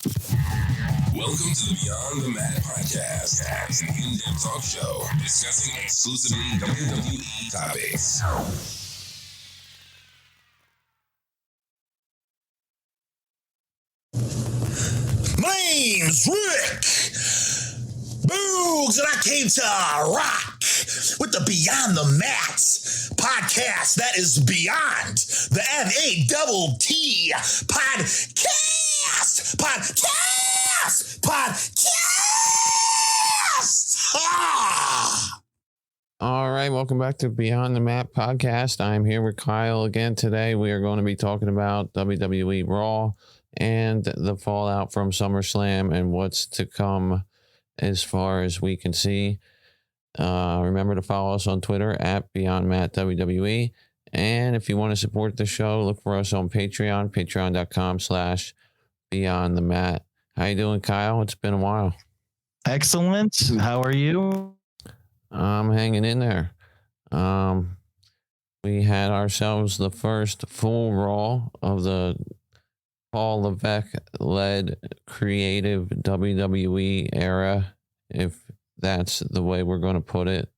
Welcome to the Beyond the Mat podcast, an in-depth talk show discussing exclusively WWE topics. My name's Rick Boogs, and I came to rock with the Beyond the Mats podcast that is beyond the MATT podcast. All right, welcome back to Beyond the Mat podcast. I'm here with Kyle again today. We are going to be talking about WWE Raw and the fallout from Summerslam and what's to come as far as we can see. Remember to follow us on Twitter at BeyondMattWWE. And if you want to support the show, look for us on Patreon, patreon.com/BeyondTheMat. How you doing, Kyle? It's been a while. Excellent. How are you? I'm hanging in there. We had ourselves the first full Raw of the Paul Levesque-led creative WWE era, if that's the way we're going to put it.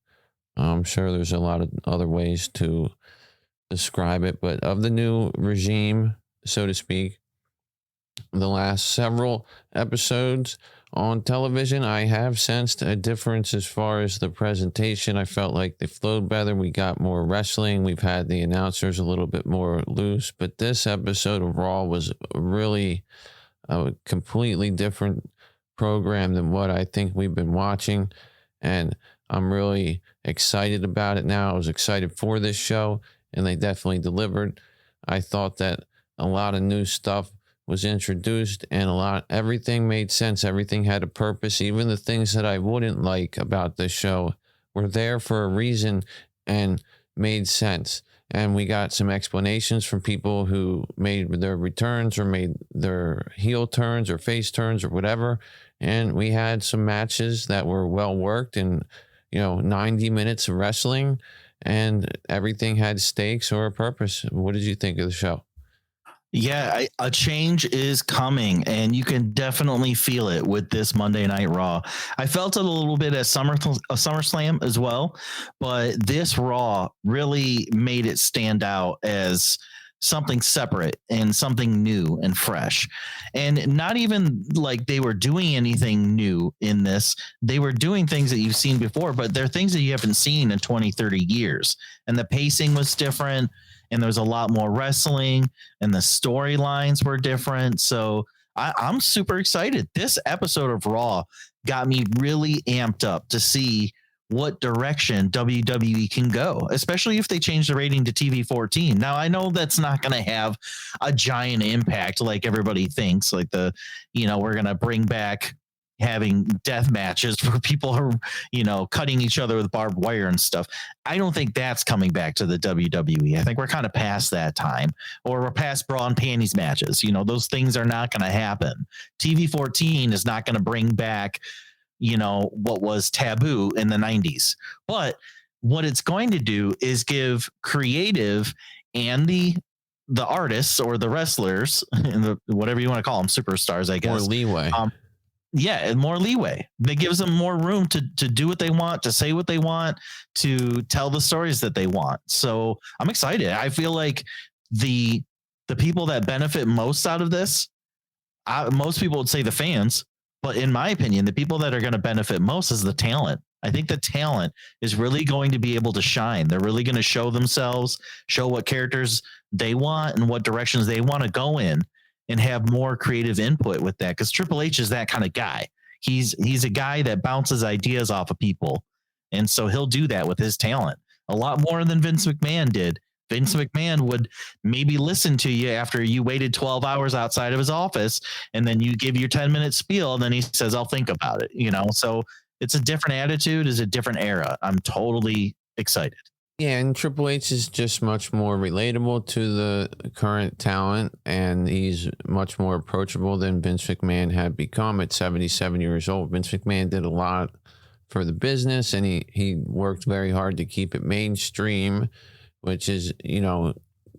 I'm sure there's a lot of other ways to describe it, but of the new regime, so to speak, the last several episodes on television, I have sensed a difference as far as the presentation. I felt like they flowed better. We got more wrestling. We've had the announcers a little bit more loose, but this episode of Raw was really a completely different program than what I think we've been watching. And I'm really excited about it now. I was excited for this show, and they definitely delivered. I thought that a lot of new stuff was introduced, and everything made sense. Everything had a purpose. Even the things that I wouldn't like about this show were there for a reason and made sense. And we got some explanations from people who made their returns or made their heel turns or face turns or whatever. And we had some matches that were well worked and, 90 minutes of wrestling, and everything had stakes or a purpose. What did you think of the show? Yeah, a change is coming, and you can definitely feel it with this Monday Night Raw. I felt it a little bit at SummerSlam as well, but this Raw really made it stand out as something separate and something new and fresh. And not even like they were doing anything new in this. They were doing things that you've seen before, but they're things that you haven't seen in 20, 30 years. And the pacing was different, and there was a lot more wrestling, and the storylines were different. So I'm super excited. This episode of Raw got me really amped up to see what direction WWE can go, especially if they change the rating to TV 14. Now, I know that's not going to have a giant impact like everybody thinks, like we're going to bring back having death matches where people are, cutting each other with barbed wire and stuff. I don't think that's coming back to the WWE. I think we're kind of past that time, or we're past bra and panties matches. Those things are not going to happen. TV 14 is not going to bring back, what was taboo in the 90s. But what it's going to do is give creative and the artists or the wrestlers and whatever you want to call them, superstars, I guess, More leeway. More leeway. That gives them more room to do what they want, to say what they want, to tell the stories that they want. So I'm excited. I feel like the people that benefit most out of this, most people would say the fans, but in my opinion, the people that are going to benefit most is the talent. I think the talent is really going to be able to shine. They're really going to show themselves, show what characters they want and what directions they want to go in, and have more creative input with that. Because Triple H is that kind of guy. He's a guy that bounces ideas off of people. And so he'll do that with his talent a lot more than Vince McMahon did. Vince McMahon would maybe listen to you after you waited 12 hours outside of his office, and then you give your 10-minute spiel, and then he says, I'll think about it. So it's a different attitude, it's a different era. I'm totally excited. Yeah, and Triple H is just much more relatable to the current talent, and he's much more approachable than Vince McMahon had become at 77 years old. Vince McMahon did a lot for the business, and he worked very hard to keep it mainstream, which is,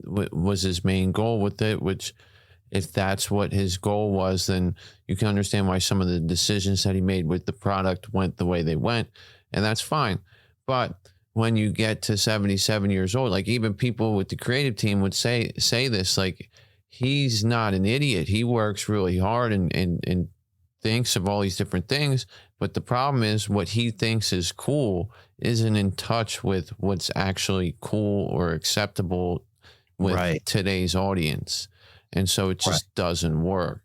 was his main goal with it, which if that's what his goal was, then you can understand why some of the decisions that he made with the product went the way they went, and that's fine. But when you get to 77 years old, like even people with the creative team would say this, like, he's not an idiot. He works really hard and thinks of all these different things. But the problem is what he thinks is cool isn't in touch with what's actually cool or acceptable with today's audience. And so it just doesn't work.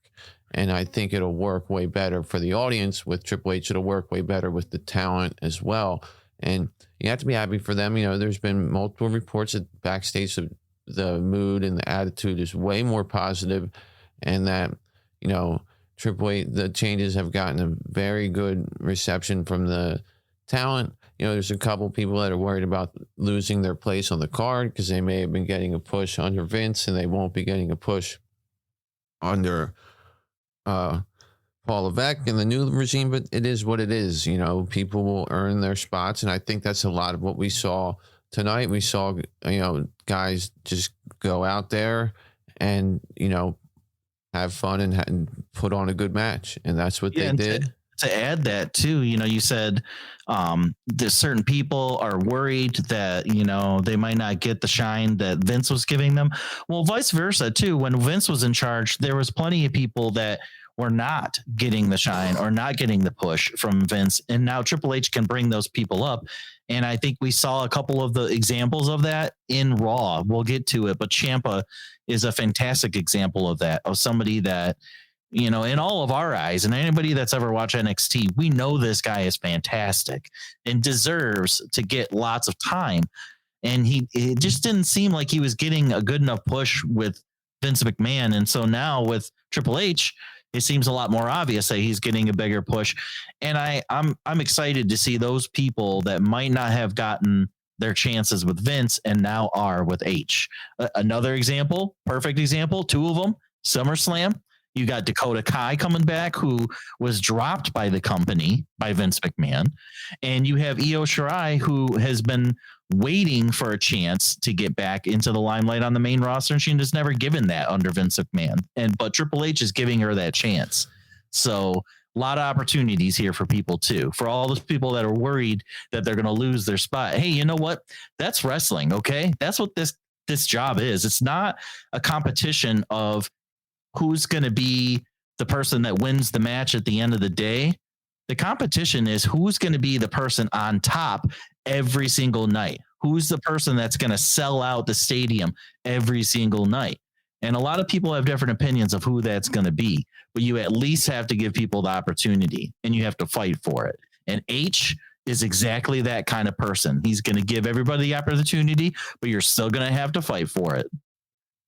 And I think it'll work way better for the audience with Triple H. It'll work way better with the talent as well. And you have to be happy for them. You know, there's been multiple reports that backstage the mood and the attitude is way more positive, and that, you know, Triple H, the changes have gotten a very good reception from the talent. You know, there's a couple people that are worried about losing their place on the card because they may have been getting a push under Vince and they won't be getting a push under Paul Levesque and the new regime. But it is what it is. You know, people will earn their spots. And I think that's a lot of what we saw tonight. We saw, you know, guys just go out there and, you know, have fun and put on a good match. And that's what they did. To add that too, you know, you said there's certain people are worried that, you know, they might not get the shine that Vince was giving them. Well, vice versa too. When Vince was in charge, there was plenty of people that were not getting the shine or not getting the push from Vince. And now Triple H can bring those people up. And I think we saw a couple of the examples of that in Raw. We'll get to it, but Ciampa is a fantastic example of that, of somebody that, you know, in all of our eyes, and anybody that's ever watched NXT, we know this guy is fantastic and deserves to get lots of time. And it just didn't seem like he was getting a good enough push with Vince McMahon. And so now with Triple H, it seems a lot more obvious that he's getting a bigger push. And I'm excited to see those people that might not have gotten their chances with Vince and now are with H. Another example, perfect example, two of them, SummerSlam. You got Dakota Kai coming back, who was dropped by the company, by Vince McMahon. And you have Io Shirai, who has been waiting for a chance to get back into the limelight on the main roster, and she was never given that under Vince McMahon. But Triple H is giving her that chance. So a lot of opportunities here for people too. For all those people that are worried that they're going to lose their spot. Hey, you know what? That's wrestling, okay? That's what this job is. It's not a competition of who's going to be the person that wins the match at the end of the day. The competition is who's going to be the person on top every single night. Who's the person that's going to sell out the stadium every single night? And a lot of people have different opinions of who that's going to be, but you at least have to give people the opportunity and you have to fight for it. And H is exactly that kind of person. He's going to give everybody the opportunity, but you're still going to have to fight for it.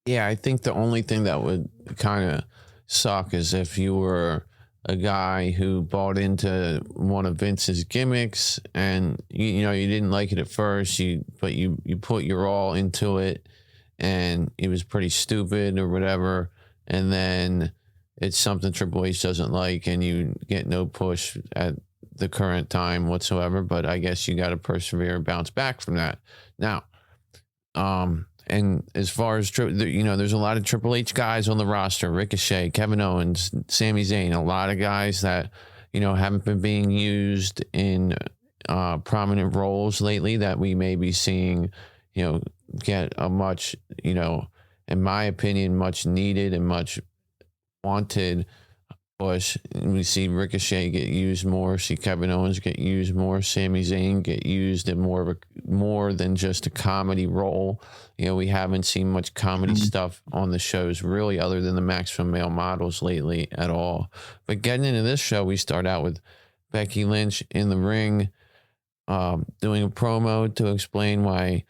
Yeah, I think the only thing that would kind of suck is if you were a guy who bought into one of Vince's gimmicks and you know you didn't like it at first, but you put your all into it and it was pretty stupid or whatever, and then it's something Triple H doesn't like and you get no push at the current time whatsoever. But I guess you got to persevere and bounce back from that. Now, and as far as, you know, there's a lot of Triple H guys on the roster, Ricochet, Kevin Owens, Sami Zayn, a lot of guys that, you know, haven't been being used in prominent roles lately that we may be seeing, you know, get a much, you know, in my opinion, much needed and much wanted push. We see Ricochet get used more, see Kevin Owens get used more, Sami Zayn get used in more than just a comedy role. You know, we haven't seen much comedy stuff on the shows really other than the Maximum Male Models lately at all. But getting into this show, we start out with Becky Lynch in the ring doing a promo to explain why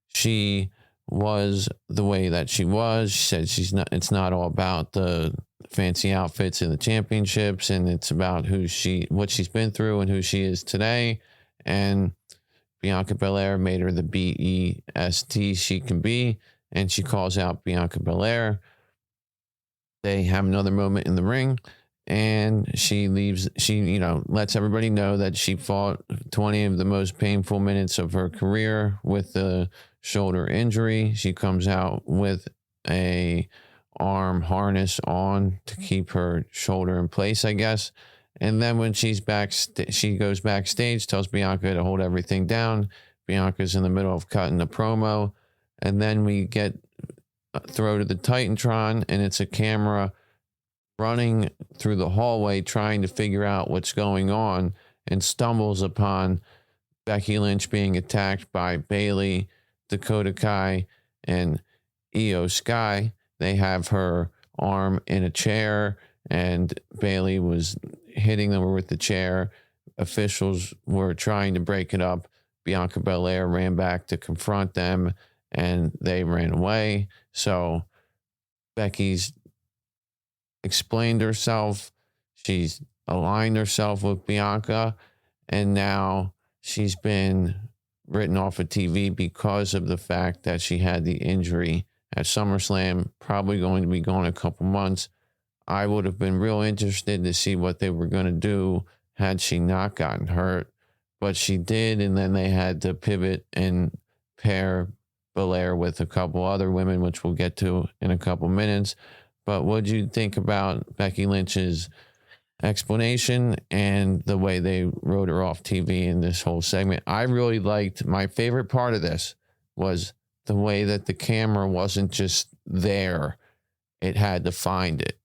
she was the way that she was. She said it's not all about the fancy outfits and the championships, and it's about what she's been through and who she is today. And Bianca Belair made her the BEST she can be, and she calls out Bianca Belair. They have another moment in the ring, and she leaves. She, you know, lets everybody know that she fought 20 of the most painful minutes of her career with the shoulder injury. She comes out with a arm harness on to keep her shoulder in place, I guess. And then when she's back, she goes backstage, tells Bianca to hold everything down. Bianca's in the middle of cutting the promo. And then we get throw to the Titantron, and it's a camera running through the hallway trying to figure out what's going on, and stumbles upon Becky Lynch being attacked by Bayley, Dakota Kai, and Io Sky. They have her arm in a chair, and Bayley was hitting them with the chair. Officials were trying to break it up. Bianca Belair ran back to confront them, and they ran away. So Becky's explained herself. She's aligned herself with Bianca, and now she's been written off of TV because of the fact that she had the injury at SummerSlam, probably going to be gone a couple months. I would have been real interested to see what they were going to do had she not gotten hurt, but she did, and then they had to pivot and pair Belair with a couple other women, which we'll get to in a couple minutes. But what do you think about Becky Lynch's explanation and the way they wrote her off TV in this whole segment? I really liked, my favorite part of this was the way that the camera wasn't just there. It had to find it.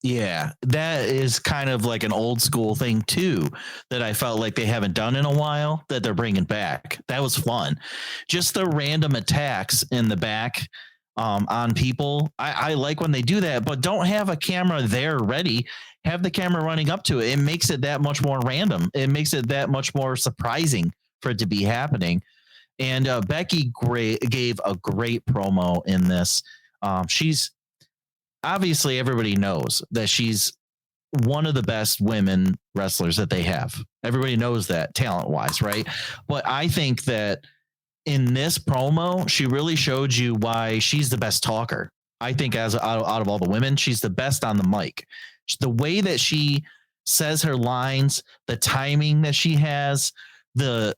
Yeah, that is kind of like an old school thing too, that I felt like they haven't done in a while, that they're bringing back. That was fun. Just the random attacks in the back on people. I like when they do that, but don't have a camera there ready. Have the camera running up to it. It makes it that much more random. It makes it that much more surprising for it to be happening. And Becky gave a great promo in this. She's obviously, everybody knows that she's one of the best women wrestlers that they have. Everybody knows that talent wise, right? But I think that in this promo, she really showed you why she's the best talker. I think out of all the women, she's the best on the mic. The way that she says her lines, the timing that she has, the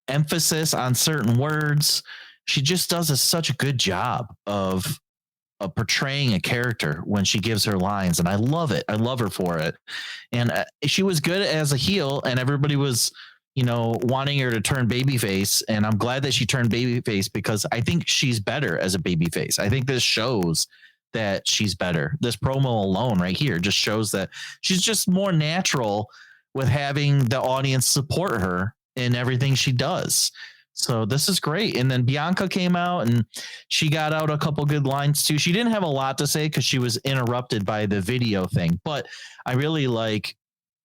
emphasis on certain words, she just does such a good job of portraying a character when she gives her lines, and I love it. I love her for it. And she was good as a heel, and everybody was, wanting her to turn babyface, and I'm glad that she turned babyface because I think she's better as a babyface. I think this shows that she's better. This promo alone right here just shows that she's just more natural with having the audience support her in everything she does. So this is great. And then Bianca came out and she got out a couple good lines too. She didn't have a lot to say because she was interrupted by the video thing, but I really like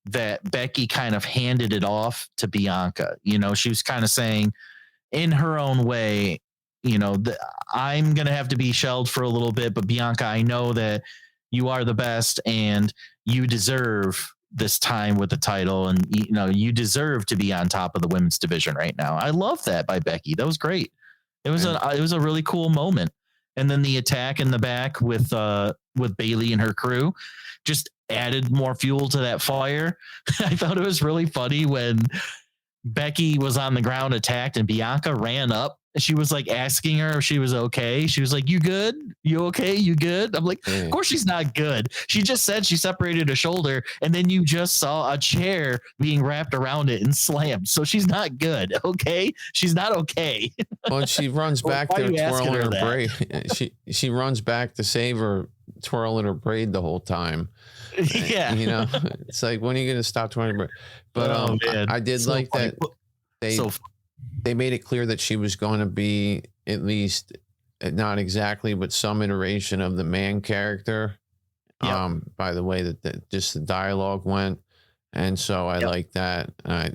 that Becky kind of handed it off to Bianca. She was kind of saying in her own way, I'm going to have to be shelled for a little bit, but Bianca, I know that you are the best and you deserve this time with the title, and you deserve to be on top of the women's division right now. I love that by Becky. That was great. It was a really cool moment. And then the attack in the back with Bayley and her crew just added more fuel to that fire. I thought it was really funny when Becky was on the ground attacked and Bianca ran up. She was like asking her if she was okay. She was like, "You good? You okay? You good?" I'm like, Of course she's not good. She just said she separated a shoulder, and then you just saw a chair being wrapped around it and slammed. So she's not good. Okay, she's not okay. Well, she runs back there twirling her braid. She runs back to save her, twirling her braid the whole time. Yeah, it's like, when are you going to stop twirling her braid? But I did so like funny. That they made it clear that she was going to be at least, not exactly, but some iteration of the man character. Yep. By the way that just the dialogue went. And so I like that. I,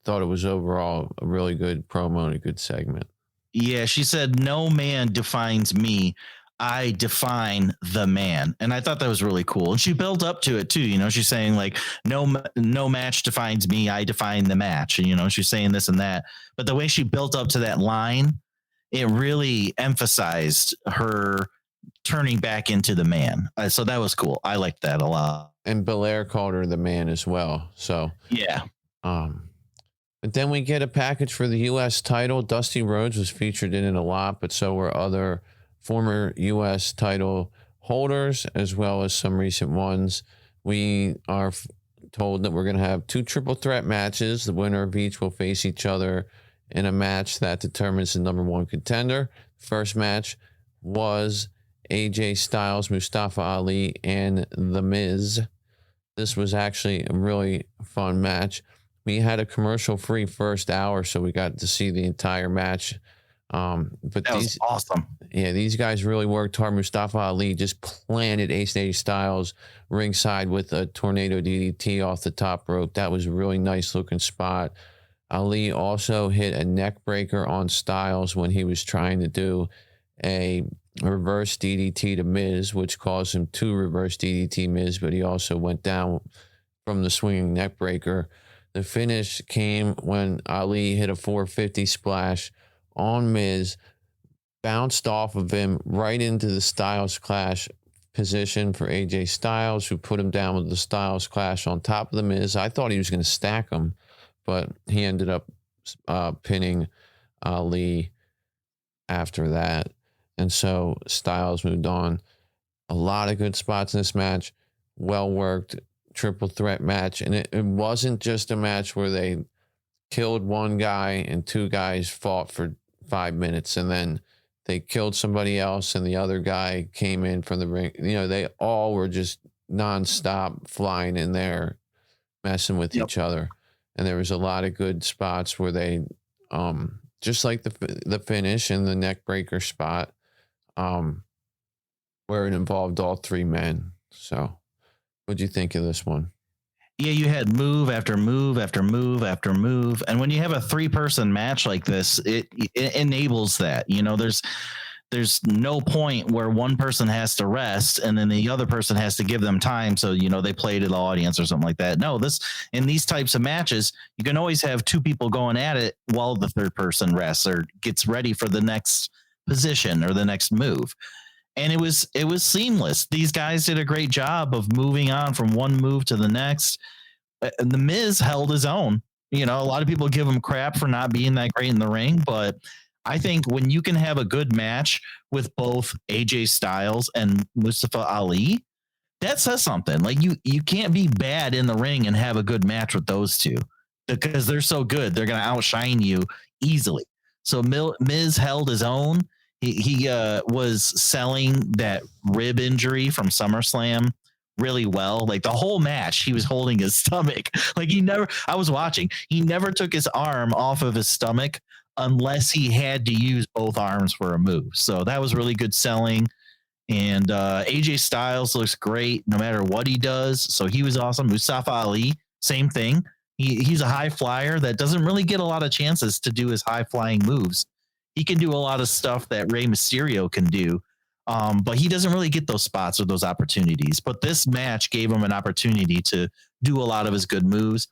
thought it was overall a really good promo and a good segment. Yeah. She said, "No man defines me. I define the man." And I thought that was really cool. And she built up to it too. She's saying like, no match defines me. I define the match. And, she's saying this and that, but the way she built up to that line, it really emphasized her turning back into the man. So that was cool. I liked that a lot. And Belair called her the man as well. So yeah. But then we get a package for the U.S. title. Dusty Rhodes was featured in it a lot, but so were other former U.S. title holders, as well as some recent ones. We are told that we're going to have 2 triple threat matches. The winner of each will face each other in a match that determines the number 1 contender. First match was AJ Styles, Mustafa Ali, and The Miz. This was actually a really fun match. We had a commercial-free first hour, so we got to see the entire match. But that was awesome. Yeah, these guys really worked hard. Mustafa Ali just planted AJ Styles ringside with a tornado DDT off the top rope. That was a really nice looking spot. Ali also hit a neck breaker on Styles when he was trying to do a reverse DDT to Miz, which caused him to reverse DDT Miz, but he also went down from the swinging neck breaker. The finish came when Ali hit a 450 splash on Miz, bounced off of him right into the Styles Clash position for AJ Styles, who put him down with the Styles Clash on top of the Miz. I thought he was going to stack him, but he ended up pinning Ali after that. And so Styles moved on. A lot of good spots in this match. Well worked triple threat match. And it wasn't just a match where they killed one guy and 2 guys fought for 5 minutes and then they killed somebody else and the other guy came in from the ring. You know, they all were just nonstop flying in there, messing with each other. And there was a lot of good spots where they, just like the finish and the neck breaker spot, where it involved all 3 men. So what'd you think of this one? Yeah, you had move after move after move after move. And when you have a 3-person match like this, it enables that. You know, there's no point where one person has to rest and then the other person has to give them time. So, you know, they play to the audience or something like that. No, in these types of matches, you can always have 2 people going at it while the 3rd person rests or gets ready for the next position or the next move. And it was seamless. These guys did a great job of moving on from one move to the next. And the Miz held his own. You know, a lot of people give him crap for not being that great in the ring, but I think when you can have a good match with both AJ Styles and Mustafa Ali, that says something. Like you can't be bad in the ring and have a good match with those 2 because they're so good. They're going to outshine you easily. So Miz held his own. He was selling that rib injury from SummerSlam really well. Like the whole match, he was holding his stomach. Like I was watching, he never took his arm off of his stomach unless he had to use both arms for a move. So that was really good selling. And AJ Styles looks great no matter what he does. So he was awesome. Mustafa Ali, same thing. He's a high flyer that doesn't really get a lot of chances to do his high flying moves. He can do a lot of stuff that Rey Mysterio can do, but he doesn't really get those spots or those opportunities. But this match gave him an opportunity to do a lot of his good moves.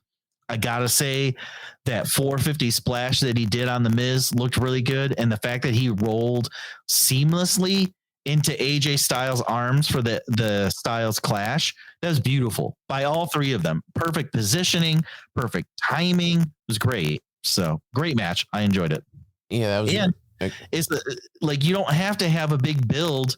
I got to say that 450 splash that he did on the Miz looked really good. And the fact that he rolled seamlessly into AJ Styles' arms for the Styles Clash, that was beautiful by all 3 of them. Perfect positioning, perfect timing. It was great. So great match. I enjoyed it. Yeah, that was. And it's like you don't have to have a big build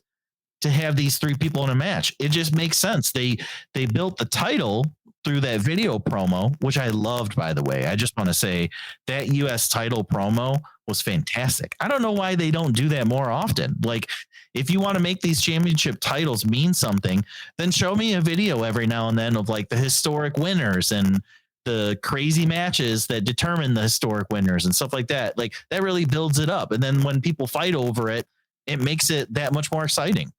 to have these 3 people in a match. It just makes sense. They built the title through that video promo, which I loved, by the way. I just want to say that US title promo was fantastic. I don't know why they don't do that more often. Like, if you want to make these championship titles mean something, then show me a video every now and then of like the historic winners and the crazy matches that determine the historic winners and stuff like that. Like, that really builds it up. And then when people fight over it, it makes it that much more exciting.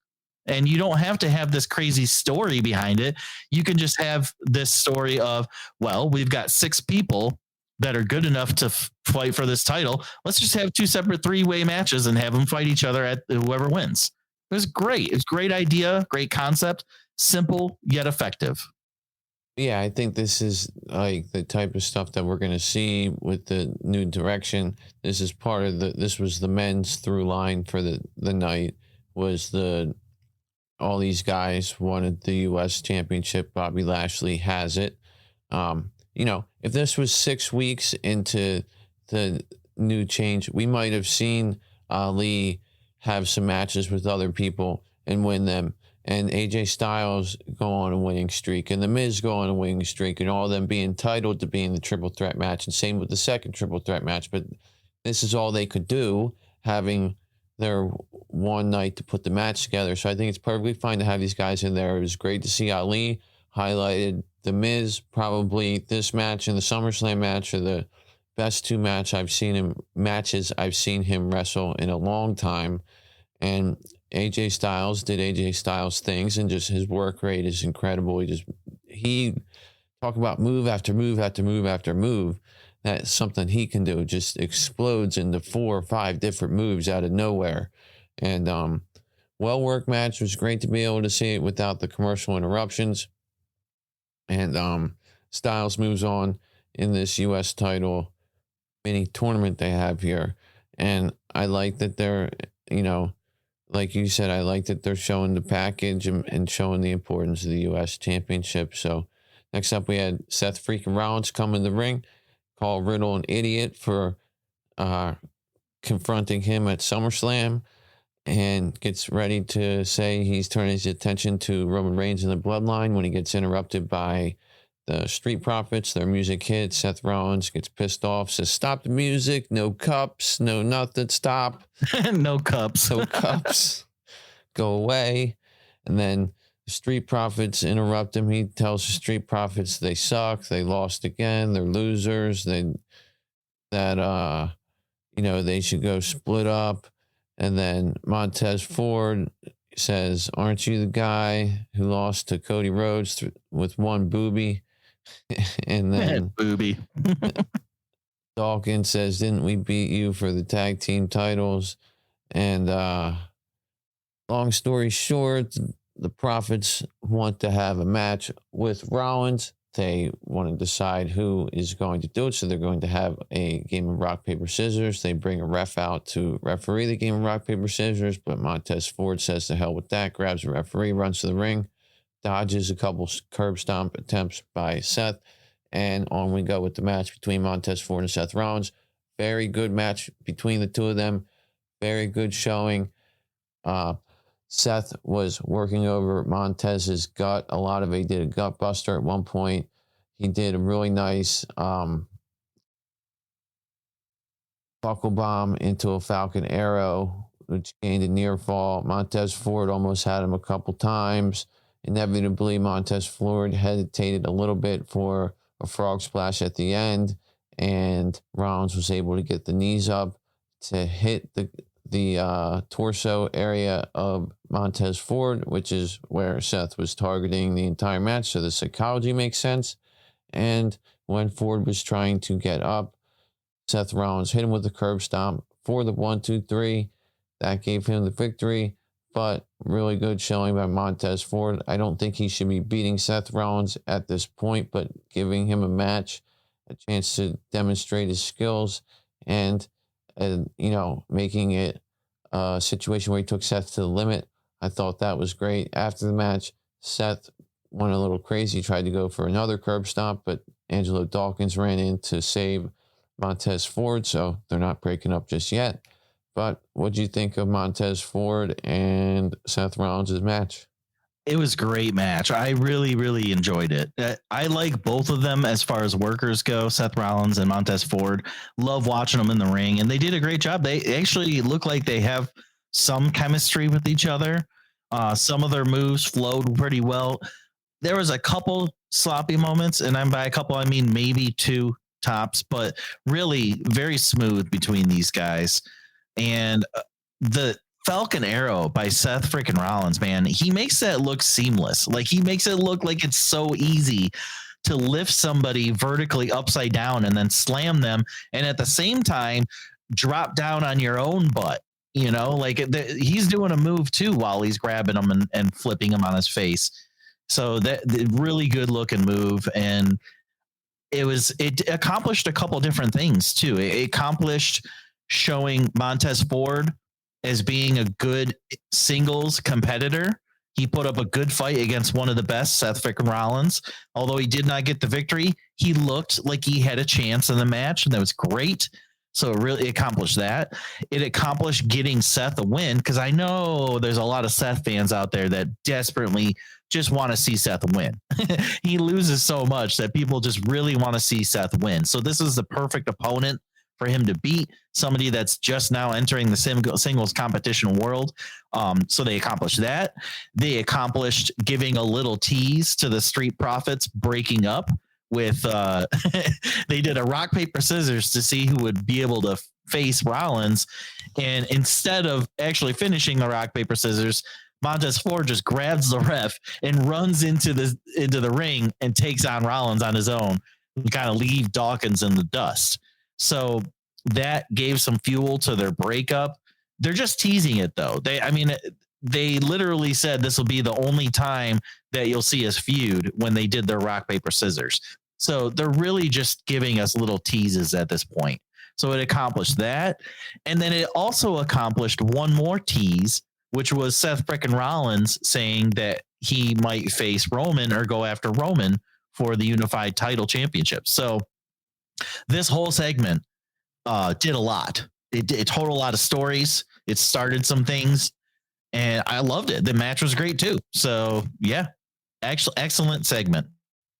And you don't have to have this crazy story behind it. You can just have this story of, well, we've got 6 people that are good enough to fight for this title. Let's just have 2 separate 3-way matches and have them fight each other at whoever wins. It was great. It's a great idea, great concept, simple yet effective. Yeah, I think this is like the type of stuff that we're going to see with the new direction. This is part of this was the men's through line for the night, was all these guys wanted the U.S. championship. Bobby Lashley has it. You know, if this was 6 weeks into the new change, we might have seen Ali have some matches with other people and win them. And AJ Styles go on a winning streak, and The Miz go on a winning streak, and all of them be entitled to be in the triple threat match, and same with the second triple threat match. But this is all they could do, having their one night to put the match together. So I think it's perfectly fine to have these guys in there. It was great to see Ali highlighted. The Miz, probably this match and the SummerSlam match are the best two matches I've seen him wrestle in a long time. And AJ Styles did AJ Styles things, and just his work rate is incredible. He talk about move after move after move after move. That's something he can do. Just explodes into 4 or 5 different moves out of nowhere. And well worked match. It was great to be able to see it without the commercial interruptions. And Styles moves on in this U.S. title mini tournament they have here. And I like that they're, like you said, I like that they're showing the package and showing the importance of the U.S. Championship. So next up, we had Seth freaking Rollins come in the ring, call Riddle an idiot for confronting him at SummerSlam, and gets ready to say he's turning his attention to Roman Reigns and the Bloodline when he gets interrupted by the Street Profits. Their music hits. Seth Rollins gets pissed off, says, "Stop the music, no cups, no nothing, stop." No cups. No cups. Go away. And then the Street Profits interrupt him. He tells the Street Profits they suck, they lost again, they're losers, they should go split up. And then Montez Ford says, "Aren't you the guy who lost to Cody Rhodes with one boobie?" And then booby. Dawkins says, "Didn't we beat you for the tag team titles?" And long story short, the Profits want to have a match with Rollins. They want to decide who is going to do it. So they're going to have a game of rock, paper, scissors. They bring a ref out to referee the game of rock, paper, scissors. But Montez Ford says to hell with that, grabs a referee, runs to the ring, dodges a couple curb stomp attempts by Seth. And on we go with the match between Montez Ford and Seth Rollins. Very good match between the two of them. Very good showing. Seth was working over Montez's gut. A lot of it, he did a gut buster at one point. He did a really nice buckle bomb into a Falcon Arrow, which gained a near fall. Montez Ford almost had him a couple times. Inevitably, Montez Ford hesitated a little bit for a frog splash at the end, and Rollins was able to get the knees up to hit the torso area of Montez Ford, which is where Seth was targeting the entire match. So the psychology makes sense. And when Ford was trying to get up, Seth Rollins hit him with the curb stomp for the 1, 2, 3. That gave him the victory, but really good showing by Montez Ford. I don't think he should be beating Seth Rollins at this point, but giving him a match, a chance to demonstrate his skills, and making it a situation where he took Seth to the limit. I thought that was great. After the match, Seth went a little crazy, tried to go for another curb stomp, but Angelo Dawkins ran in to save Montez Ford, so they're not breaking up just yet. But what do you think of Montez Ford and Seth Rollins' match? It was a great match. I really, really enjoyed it. I like both of them as far as workers go, Seth Rollins and Montez Ford. Love watching them in the ring, and they did a great job. They actually look like they have some chemistry with each other. Some of their moves flowed pretty well. There was a couple sloppy moments, and by a couple, I mean maybe 2 tops, but really very smooth between these guys. And the Falcon Arrow by Seth freaking Rollins, man, he makes that look seamless. Like, he makes it look like it's so easy to lift somebody vertically upside down and then slam them, and at the same time drop down on your own butt. He's doing a move too while he's grabbing him and flipping him on his face. So that really good looking move, and it accomplished a couple different things too. It accomplished showing Montez Ford as being a good singles competitor. He put up a good fight against one of the best, Seth freaking Rollins. Although he did not get the victory, he looked like he had a chance in the match, and that was great. So it really accomplished that. It accomplished getting Seth a win, because I know there's a lot of Seth fans out there that desperately just want to see Seth win. He loses so much that people just really want to see Seth win. So this is the perfect opponent for him to beat, somebody that's just now entering the singles competition world. So they accomplished that. They accomplished giving a little tease to the Street Profits breaking up with they did a rock, paper, scissors to see who would be able to face Rollins. And instead of actually finishing the rock, paper, scissors, Montez Ford just grabs the ref and runs into the ring and takes on Rollins on his own and kind of leave Dawkins in the dust. So that gave some fuel to their breakup. They're just teasing it, though. They literally said this will be the only time that you'll see us feud when they did their rock, paper, scissors. So they're really just giving us little teases at this point. So it accomplished that. And then it also accomplished one more tease, which was Seth frickin' Rollins saying that he might face Roman or go after Roman for the unified title championship. So this whole segment did a lot. It told a lot of stories. It started some things, and I loved it. The match was great too. So yeah, actually excellent segment.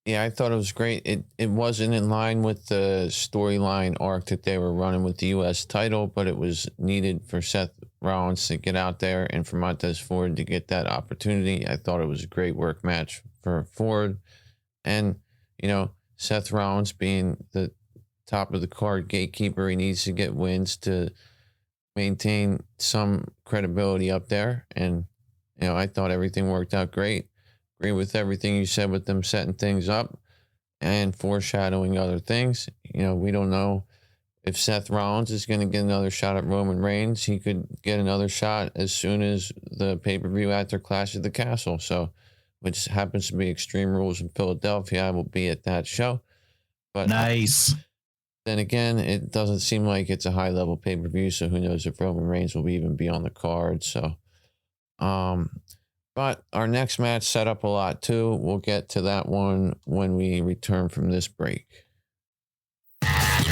Yeah, I thought it was great. It wasn't in line with the storyline arc that they were running with the U.S. title, but it was needed for Seth Rollins to get out there and for Montez Ford to get that opportunity. I thought it was a great work match for Ford. And, Seth Rollins being the top of the card gatekeeper, he needs to get wins to maintain some credibility up there. And, I thought everything worked out great. Agree with everything you said with them setting things up and foreshadowing other things. We don't know if Seth Rollins is going to get another shot at Roman Reigns. He could get another shot as soon as the pay-per-view after Clash at the Castle. So, which happens to be Extreme Rules in Philadelphia. I will be at that show. But nice. Then again, it doesn't seem like it's a high-level pay-per-view, so who knows if Roman Reigns will even be on the card. So, but our next match set up a lot too. We'll get to that one when we return from this break. The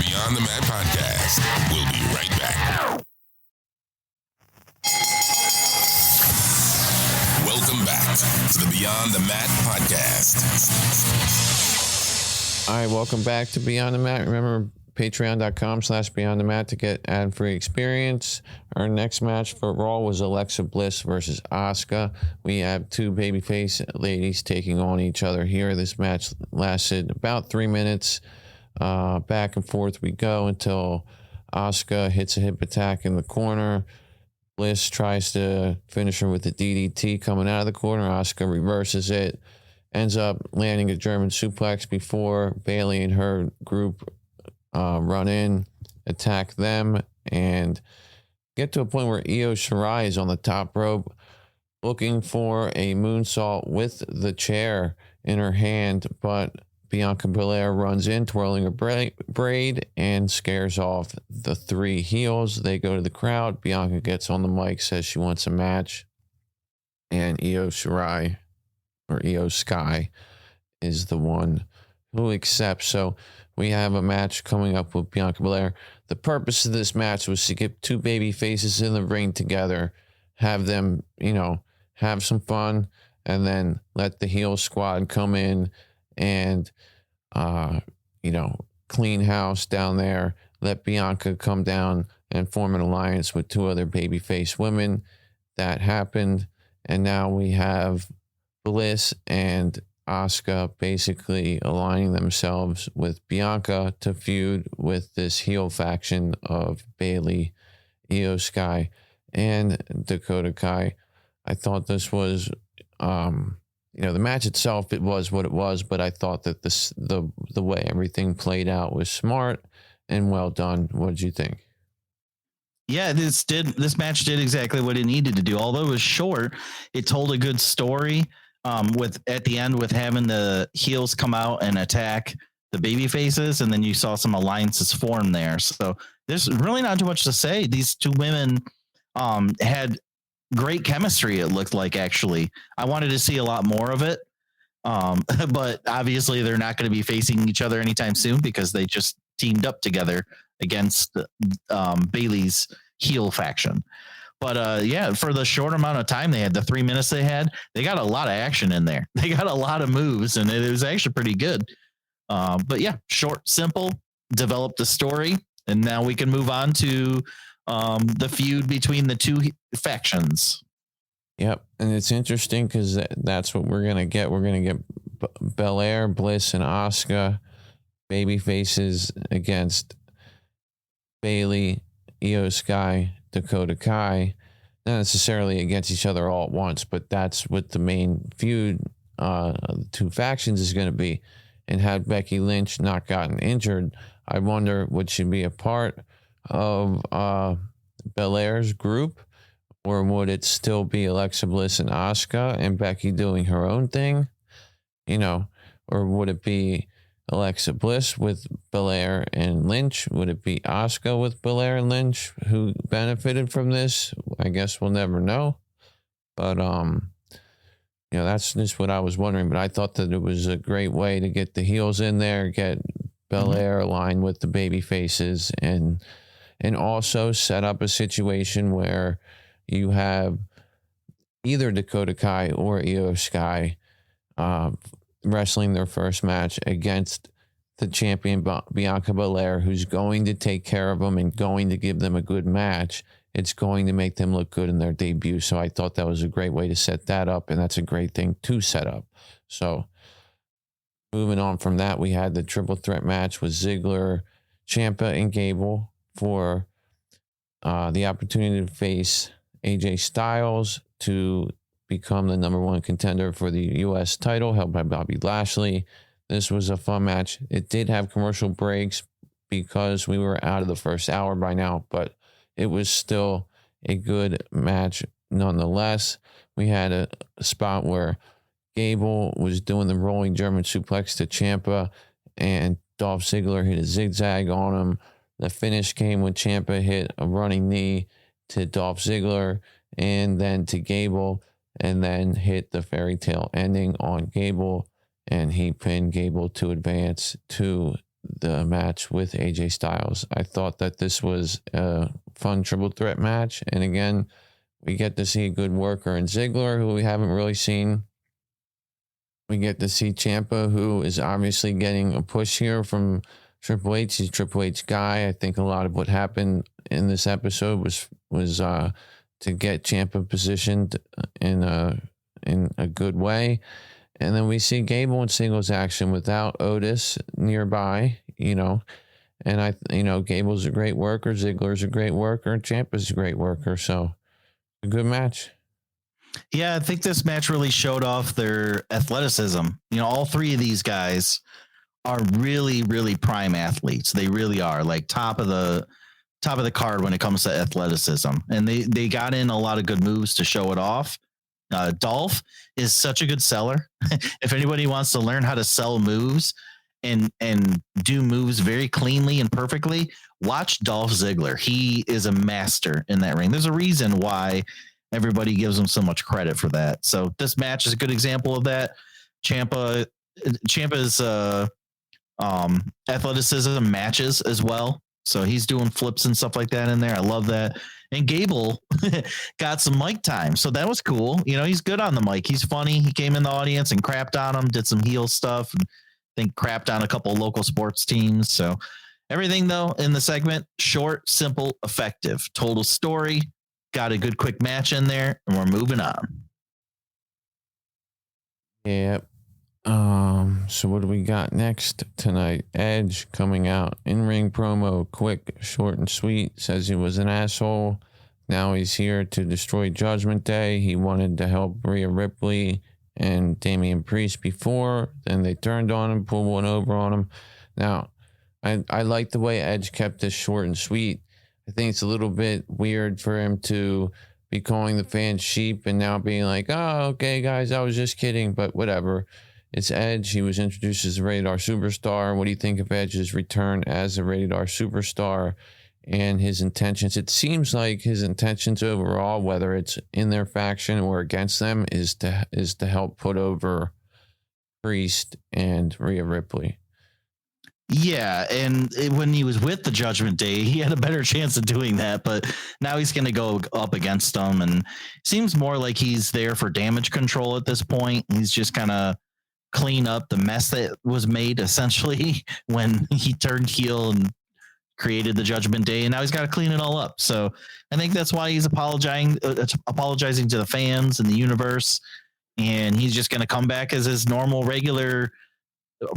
Beyond the Mat Podcast. We'll be right back. Welcome back to the Beyond the Mat Podcast. All right, welcome back to Beyond the Mat. Remember, patreon.com/Beyond the Mat to get ad-free experience. Our next match for Raw was Alexa Bliss versus Asuka. We have two babyface ladies taking on each other here. This match lasted about 3 minutes. Back and forth we go until Asuka hits a hip attack in the corner. Bliss tries to finish her with the DDT coming out of the corner. Asuka reverses it. Ends up landing a German suplex before Bayley and her group run in, attack them, and get to a point where Io Shirai is on the top rope looking for a moonsault with the chair in her hand, but Bianca Belair runs in, twirling a braid, and scares off the three heels. They go to the crowd. Bianca gets on the mic, says she wants a match, and Io Shirai, or Io Sky, is the one who accepts. So we have a match coming up with Bianca Belair. The purpose of this match was to get two baby faces in the ring together, have them, have some fun, and then let the heel squad come in and, clean house down there. Let Bianca come down and form an alliance with two other babyface women. That happened. And now we have Bliss and Asuka basically aligning themselves with Bianca to feud with this heel faction of Bayley, Io Sky, and Dakota Kai. I thought this was, the match itself, it was what it was, but I thought that the way everything played out was smart and well done. What did you think? Yeah, this match did exactly what it needed to do. Although it was short, it told a good story. With at the end with having the heels come out and attack the baby faces, and then you saw some alliances form there. So there's really not too much to say. These two women had great chemistry. It looked like, actually, I wanted to see a lot more of it. But obviously they're not going to be facing each other anytime soon because they just teamed up together against Bailey's heel faction. But yeah, for the short amount of time they had, the 3 minutes they had, they got a lot of action in there. They got a lot of moves, and it was actually pretty good. But yeah, short, simple, develop the story, and now we can move on to the feud between the two factions. Yep, and it's interesting because that's what we're gonna get. We're gonna get Belair, Bliss, and Asuka, baby faces against Bailey, Io Sky, Dakota Kai, not necessarily against each other all at once, but that's what the main feud, the two factions, is going to be. And had Becky Lynch not gotten injured, I wonder would she be a part of Belair's group, or would it still be Alexa Bliss and Asuka and Becky doing her own thing, or would it be Alexa Bliss with Belair and Lynch? Would it be Asuka with Belair and Lynch who benefited from this? I guess we'll never know. But that's just what I was wondering. But I thought that it was a great way to get the heels in there, get Belair aligned with the baby faces, and also set up a situation where you have either Dakota Kai or Io Sky wrestling their first match against the champion Bianca Belair, who's going to take care of them and going to give them a good match. It's going to make them look good in their debut. So I thought that was a great way to set that up, and that's a great thing to set up. So moving on from that, we had the triple threat match with Ziggler, Ciampa, and Gable for the opportunity to face AJ Styles to become the number one contender for the U.S. title, held by Bobby Lashley. This was a fun match. It did have commercial breaks because we were out of the first hour by now, but it was still a good match nonetheless. We had a spot where Gable was doing the rolling German suplex to Ciampa, and Dolph Ziggler hit a zigzag on him. The finish came when Ciampa hit a running knee to Dolph Ziggler and then to Gable, and then hit the fairy tale ending on Gable, and he pinned Gable to advance to the match with AJ Styles. I thought that this was a fun triple threat match, and again, we get to see a good worker in Ziggler, who we haven't really seen. We get to see Ciampa, who is obviously getting a push here from Triple H. He's Triple H guy. I think a lot of what happened in this episode was to get Ciampa positioned in a good way. And then we see Gable in singles action without Otis nearby, and Gable's a great worker, Ziggler's a great worker, and Ciampa's a great worker. So a good match. Yeah, I think this match really showed off their athleticism. All three of these guys are really, really prime athletes. They really are, like top of the card when it comes to athleticism. And they got in a lot of good moves to show it off. Dolph is such a good seller. If anybody wants to learn how to sell moves and do moves very cleanly and perfectly, watch Dolph Ziggler. He is a master in that ring. There's a reason why everybody gives him so much credit for that. So this match is a good example of that. Ciampa's athleticism matches as well. So he's doing flips and stuff like that in there. I love that. And Gable got some mic time. So that was cool. He's good on the mic. He's funny. He came in the audience and crapped on him, did some heel stuff, and I think crapped on a couple of local sports teams. So everything, though, in the segment, short, simple, effective. Total story. Got a good quick match in there, and we're moving on. Yep. So what do we got next tonight? Edge coming out, in-ring promo, quick, short, and sweet. Says he was an asshole. Now he's here to destroy Judgment Day. He wanted to help Rhea Ripley and Damian Priest before. Then they turned on him, pulled one over on him. Now, I like the way Edge kept this short and sweet. I think it's a little bit weird for him to be calling the fans sheep and now being like, oh, okay, guys, I was just kidding, but whatever. It's Edge. He was introduced as a Rated R superstar. What do you think of Edge's return as a Rated R superstar and his intentions? It seems like his intentions overall, whether it's in their faction or against them, is to help put over Priest and Rhea Ripley. Yeah, and when he was with the Judgment Day, he had a better chance of doing that, but now he's going to go up against them, and seems more like he's there for damage control at this point. He's just kind of clean up the mess that was made essentially when he turned heel and created the Judgment Day, and now he's got to clean it all up. So I think that's why he's apologizing to the fans and the universe, and he's just going to come back as his normal, regular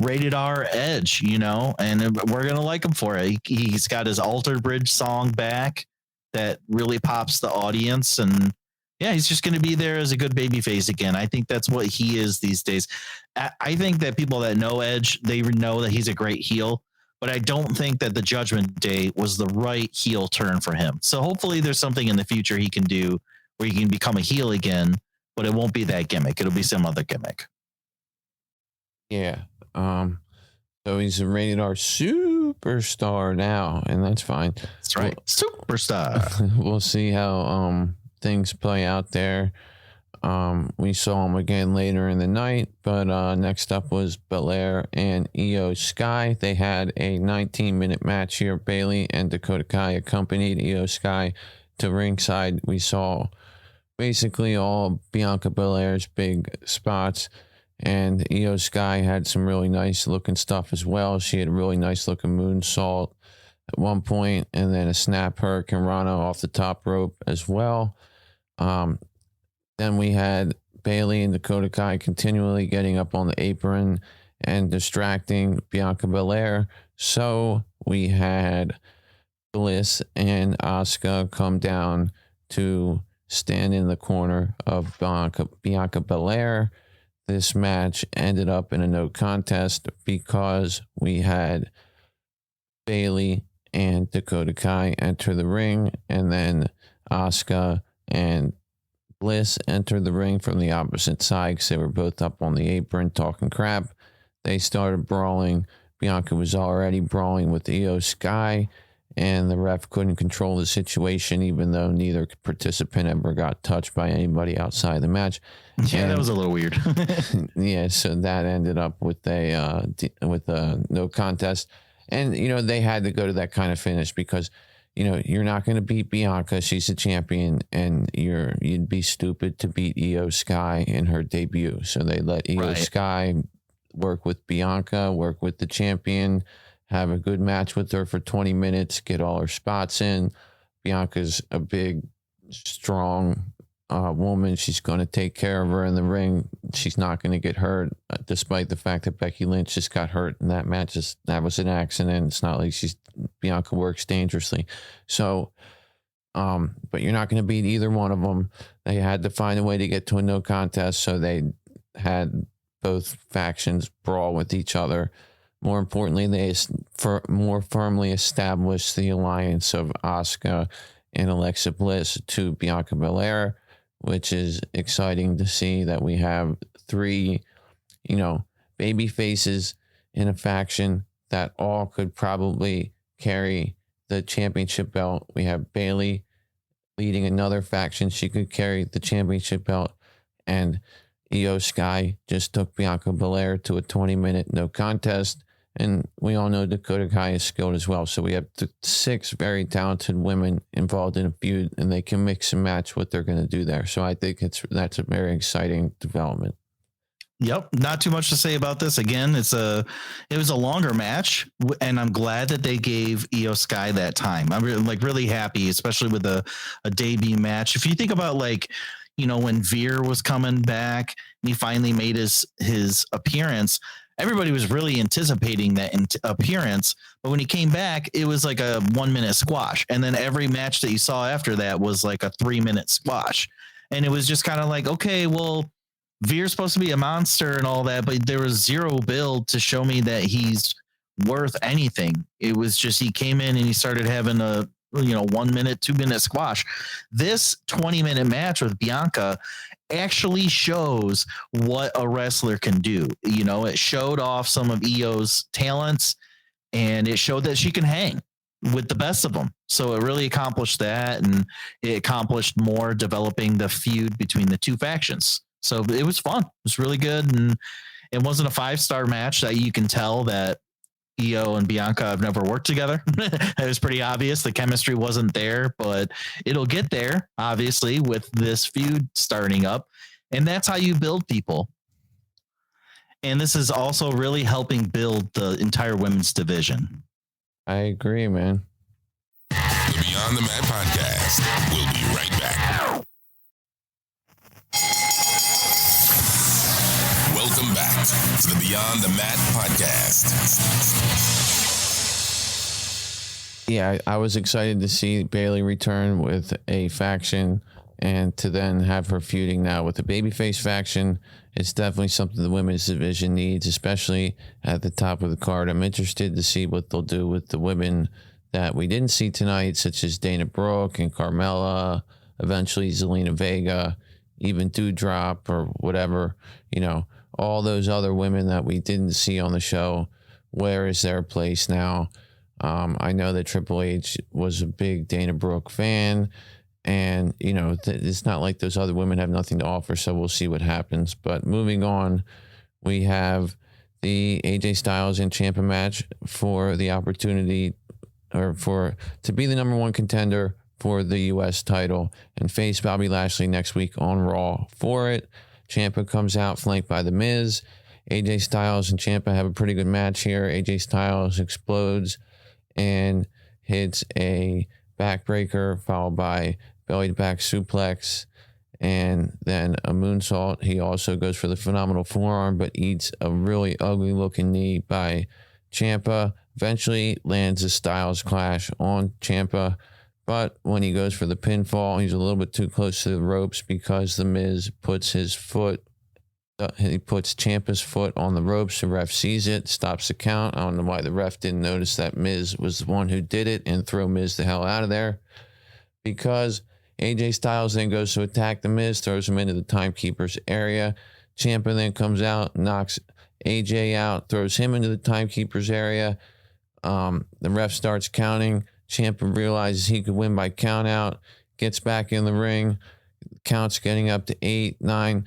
rated R Edge, and we're going to like him for it. He's got his Altered Bridge song back that really pops the audience. And yeah, he's just going to be there as a good babyface again. I think that's what he is these days. I think that people that know Edge, they know that he's a great heel, but I don't think that the Judgment Day was the right heel turn for him. So hopefully there's something in the future he can do where he can become a heel again, but it won't be that gimmick. It'll be some other gimmick. Yeah. So he's a rated R superstar now, and that's fine. That's right. Superstar. We'll see how things play out there. We saw him again later in the night, but next up was Belair and Io Sky. They had a 19-minute match here. Bayley and Dakota Kai accompanied Io Sky to ringside. We saw basically all Bianca Belair's big spots. And Io Sky had some really nice looking stuff as well. She had a really nice looking moonsault at one point, and then a snap hurricane Rana off the top rope as well. Then we had Bayley and Dakota Kai continually getting up on the apron and distracting Bianca Belair. So we had Bliss and Asuka come down to stand in the corner of Bianca Belair. This match ended up in a no contest because we had Bayley and Dakota Kai enter the ring, and then Asuka and Bliss entered the ring from the opposite side because they were both up on the apron talking crap. They started brawling. Bianca was already brawling with Io Sky, and the ref couldn't control the situation, even though neither participant ever got touched by anybody outside the match. Yeah, that was a little weird. Yeah, so that ended up with a no contest. And, they had to go to that kind of finish because, you're not going to beat Bianca. She's a champion, and you'd be stupid to beat Io Sky in her debut. So they let Io Sky work with Bianca, work with the champion, have a good match with her for 20 minutes, get all her spots in. Bianca's a big, strong woman. She's going to take care of her in the ring. She's not going to get hurt, despite the fact that Becky Lynch just got hurt in that match. That was an accident. It's not like Bianca works dangerously. So, but you're not going to beat either one of them. They had to find a way to get to a no contest, so they had both factions brawl with each other. More importantly, they more firmly established the alliance of Asuka and Alexa Bliss to Bianca Belair, which is exciting to see that we have three, baby faces in a faction that all could probably carry the championship belt. We have Bayley leading another faction. She could carry the championship belt, and Io Sky just took Bianca Belair to a 20-minute no contest. And we all know Dakota Kai is skilled as well. So we have 6 very talented women involved in a feud, and they can mix and match what they're going to do there. So I think that's a very exciting development. Yep. Not too much to say about this. Again, it was a longer match, and I'm glad that they gave Io Sky that time. I'm really happy, especially with a debut match. If you think about when Veer was coming back and he finally made his appearance, everybody was really anticipating that appearance, but when he came back, it was like a 1-minute squash. And then every match that you saw after that was like a 3-minute squash. And it was just kind of like, okay, well, Veer's supposed to be a monster and all that, but there was zero build to show me that he's worth anything. It was just, he came in and he started having a 1-minute, 2-minute squash. This 20-minute match with Bianca actually shows what a wrestler can do. It showed off some of Io's talents, and it showed that she can hang with the best of them. So it really accomplished that, and it accomplished more developing the feud between the two factions. So it was fun. It was really good, and it wasn't a 5-star match. That you can tell that Io and Bianca have never worked together. It was pretty obvious the chemistry wasn't there, but it'll get there, obviously, with this feud starting up. And that's how you build people. And this is also really helping build the entire women's division. I agree, man. The Beyond the Mat Podcast. We'll be right back. Welcome back to the Beyond the Mat Podcast. Yeah, I was excited to see Bayley return with a faction and to then have her feuding now with the babyface faction. It's definitely something the women's division needs, especially at the top of the card. I'm interested to see what they'll do with the women that we didn't see tonight, such as Dana Brooke and Carmella, eventually Zelina Vega, even Doudrop or whatever, you know, all those other women that we didn't see on the show. Where is their place now? I know that Triple H was a big Dana Brooke fan, and, you know, it's not like those other women have nothing to offer, so we'll see what happens. But moving on, we have the AJ Styles and Ciampa match for the opportunity to be the number one contender for the U.S. title and face Bobby Lashley next week on Raw for it. Ciampa comes out flanked by The Miz. AJ Styles and Ciampa have a pretty good match here. AJ Styles explodes and hits a backbreaker followed by belly to back suplex and then a moonsault. He also goes for the phenomenal forearm but eats a really ugly looking knee by Ciampa. Eventually lands a Styles clash on Ciampa, but when he goes for the pinfall, he's a little bit too close to the ropes because The Miz puts his foot, he puts Ciampa's foot on the ropes. The ref sees it, stops the count. I don't know why the ref didn't notice that Miz was the one who did it and throw Miz the hell out of there, because AJ Styles then goes to attack The Miz, throws him into the timekeeper's area. Ciampa then comes out, knocks AJ out, throws him into the timekeeper's area. The ref starts counting. Ciampa realizes he could win by count out, gets back in the ring, counts getting up to 8, 9.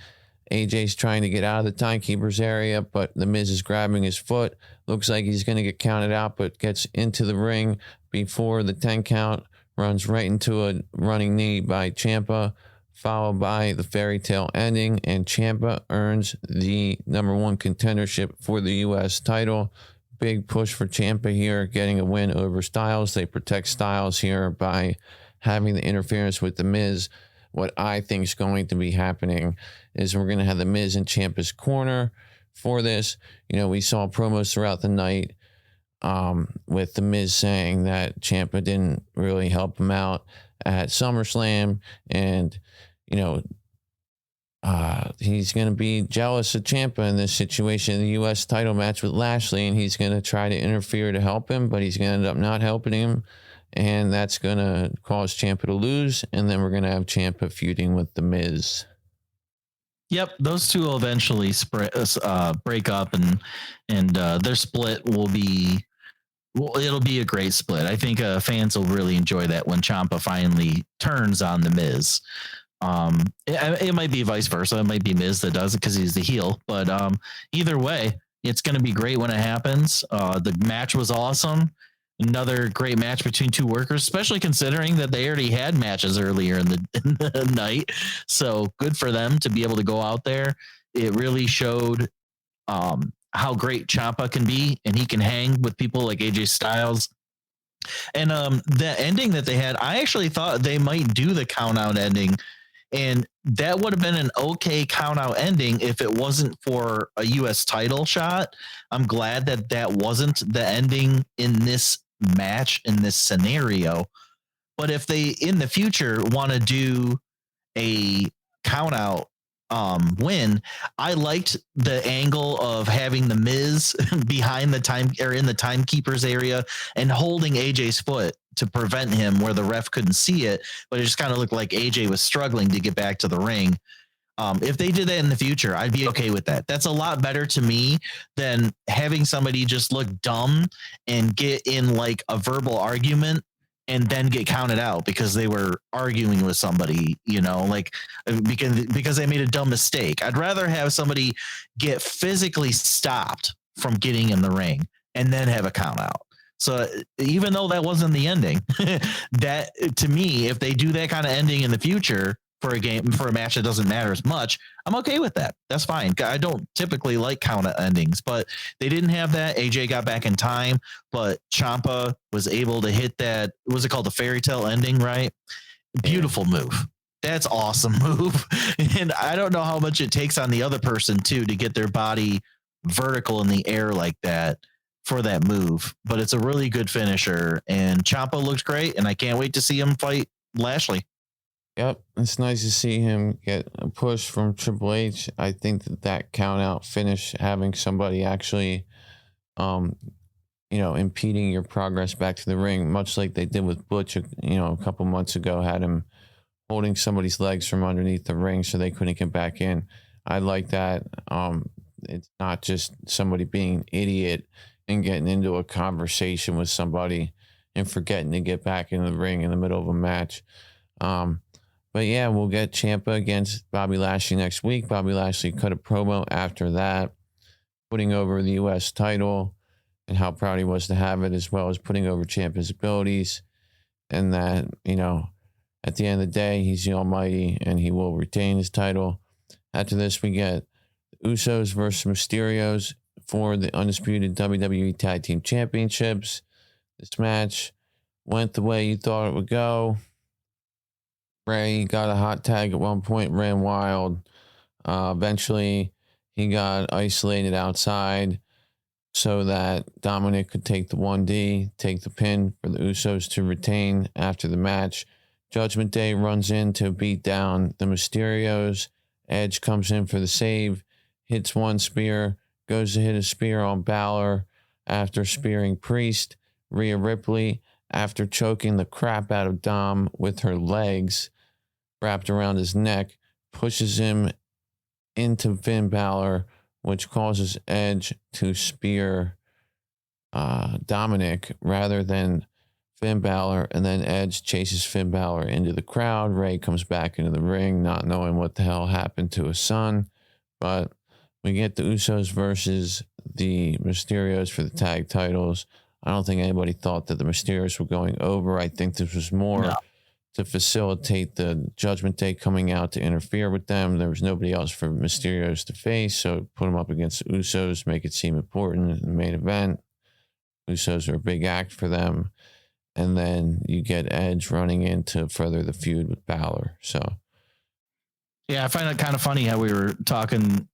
AJ's trying to get out of the timekeeper's area, but The Miz is grabbing his foot. Looks like he's going to get counted out, but gets into the ring before the 10 count, runs right into a running knee by Ciampa, followed by the fairy tale ending, and Ciampa earns the number one contendership for the U.S. title. Big push for Ciampa here, getting a win over Styles. They protect Styles here by having the interference with The Miz. What I think is going to be happening is we're going to have The Miz in Ciampa's corner for this. You know, we saw promos throughout the night with The Miz saying that Ciampa didn't really help him out at SummerSlam, and, you know, he's going to be jealous of Ciampa in this situation, in the U.S. title match with Lashley, and he's going to try to interfere to help him, but he's going to end up not helping him, and that's going to cause Ciampa to lose, and then we're going to have Ciampa feuding with The Miz. Yep, those two will eventually break up, and their split will be, well, it'll be a great split. I think fans will really enjoy that when Ciampa finally turns on The Miz. It might be vice versa. It might be Miz that does it because he's the heel, but either way, it's going to be great when it happens. The match was awesome. Another great match between two workers, especially considering that they already had matches earlier in the night. So good for them to be able to go out there. It really showed how great Ciampa can be, and he can hang with people like AJ Styles. And the ending that they had, I actually thought they might do the count out ending, and that would have been an okay count out ending if it wasn't for a U.S. title shot. I'm glad that that wasn't the ending in this match, in this scenario. But if they in the future want to do a count out win, I liked the angle of having The Miz behind the time or in the timekeeper's area and holding AJ's foot to prevent him where the ref couldn't see it, but it just kind of looked like AJ was struggling to get back to the ring. If they did that in the future, I'd be okay with that. That's a lot better to me than having somebody just look dumb and get in like a verbal argument and then get counted out because they were arguing with somebody, you know, like because they made a dumb mistake. I'd rather have somebody get physically stopped from getting in the ring and then have a count out. So even though that wasn't the ending, that to me, if they do that kind of ending in the future for a match that doesn't matter as much, I'm okay with that. That's fine. I don't typically like count out endings, but they didn't have that. AJ got back in time, but Ciampa was able to hit that. Was it called the fairy tale ending? Right. Beautiful move. That's awesome move. And I don't know how much it takes on the other person too, to get their body vertical in the air like that for that move, but it's a really good finisher, and Ciampa looks great, and I can't wait to see him fight Lashley. Yep, it's nice to see him get a push from Triple H. I think that count out finish, having somebody actually, impeding your progress back to the ring, much like they did with Butch, a couple months ago, had him holding somebody's legs from underneath the ring so they couldn't get back in. I like that. It's not just somebody being an idiot and getting into a conversation with somebody and forgetting to get back in the ring in the middle of a match. But yeah, we'll get Ciampa against Bobby Lashley next week. Bobby Lashley cut a promo after that, putting over the U.S. title and how proud he was to have it, as well as putting over Ciampa's abilities. And that, at the end of the day, he's the almighty and he will retain his title. After this, we get Usos versus Mysterios for the undisputed WWE Tag Team Championships. This match went the way you thought it would go. Ray got a hot tag at one point, ran wild. Eventually, he got isolated outside so that Dominic could take the 1D, take the pin for the Usos to retain after the match. Judgment Day runs in to beat down the Mysterios. Edge comes in for the save, hits one spear, goes to hit a spear on Balor after spearing Priest. Rhea Ripley, after choking the crap out of Dom with her legs wrapped around his neck, pushes him into Finn Balor, which causes Edge to spear Dominic rather than Finn Balor, and then Edge chases Finn Balor into the crowd. Ray comes back into the ring, not knowing what the hell happened to his son, but we get the Usos versus the Mysterios for the tag titles. I don't think anybody thought that the Mysterios were going over. I think this was more to facilitate the Judgment Day coming out to interfere with them. There was nobody else for Mysterios to face, so put them up against the Usos, make it seem important in the main event. Usos are a big act for them. And then you get Edge running in to further the feud with Balor. So, yeah, I find it kind of funny how we were talking,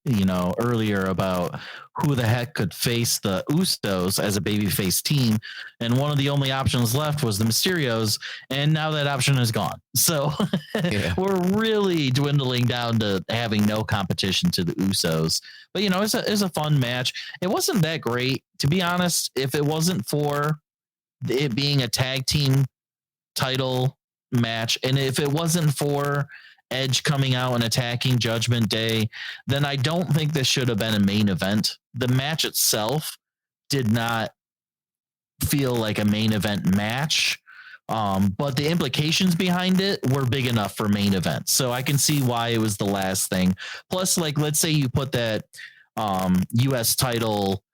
earlier about who the heck could face the Usos as a babyface team. And one of the only options left was the Mysterios. And now that option is gone. So we're really dwindling down to having no competition to the Usos. But, it's a fun match. It wasn't that great, to be honest. If it wasn't for it being a tag team title match, and if it wasn't for Edge coming out and attacking Judgment Day, then I don't think this should have been a main event. The match itself did not feel like a main event match, but the implications behind it were big enough for main event. So I can see why it was the last thing. Plus, let's say you put that U.S. title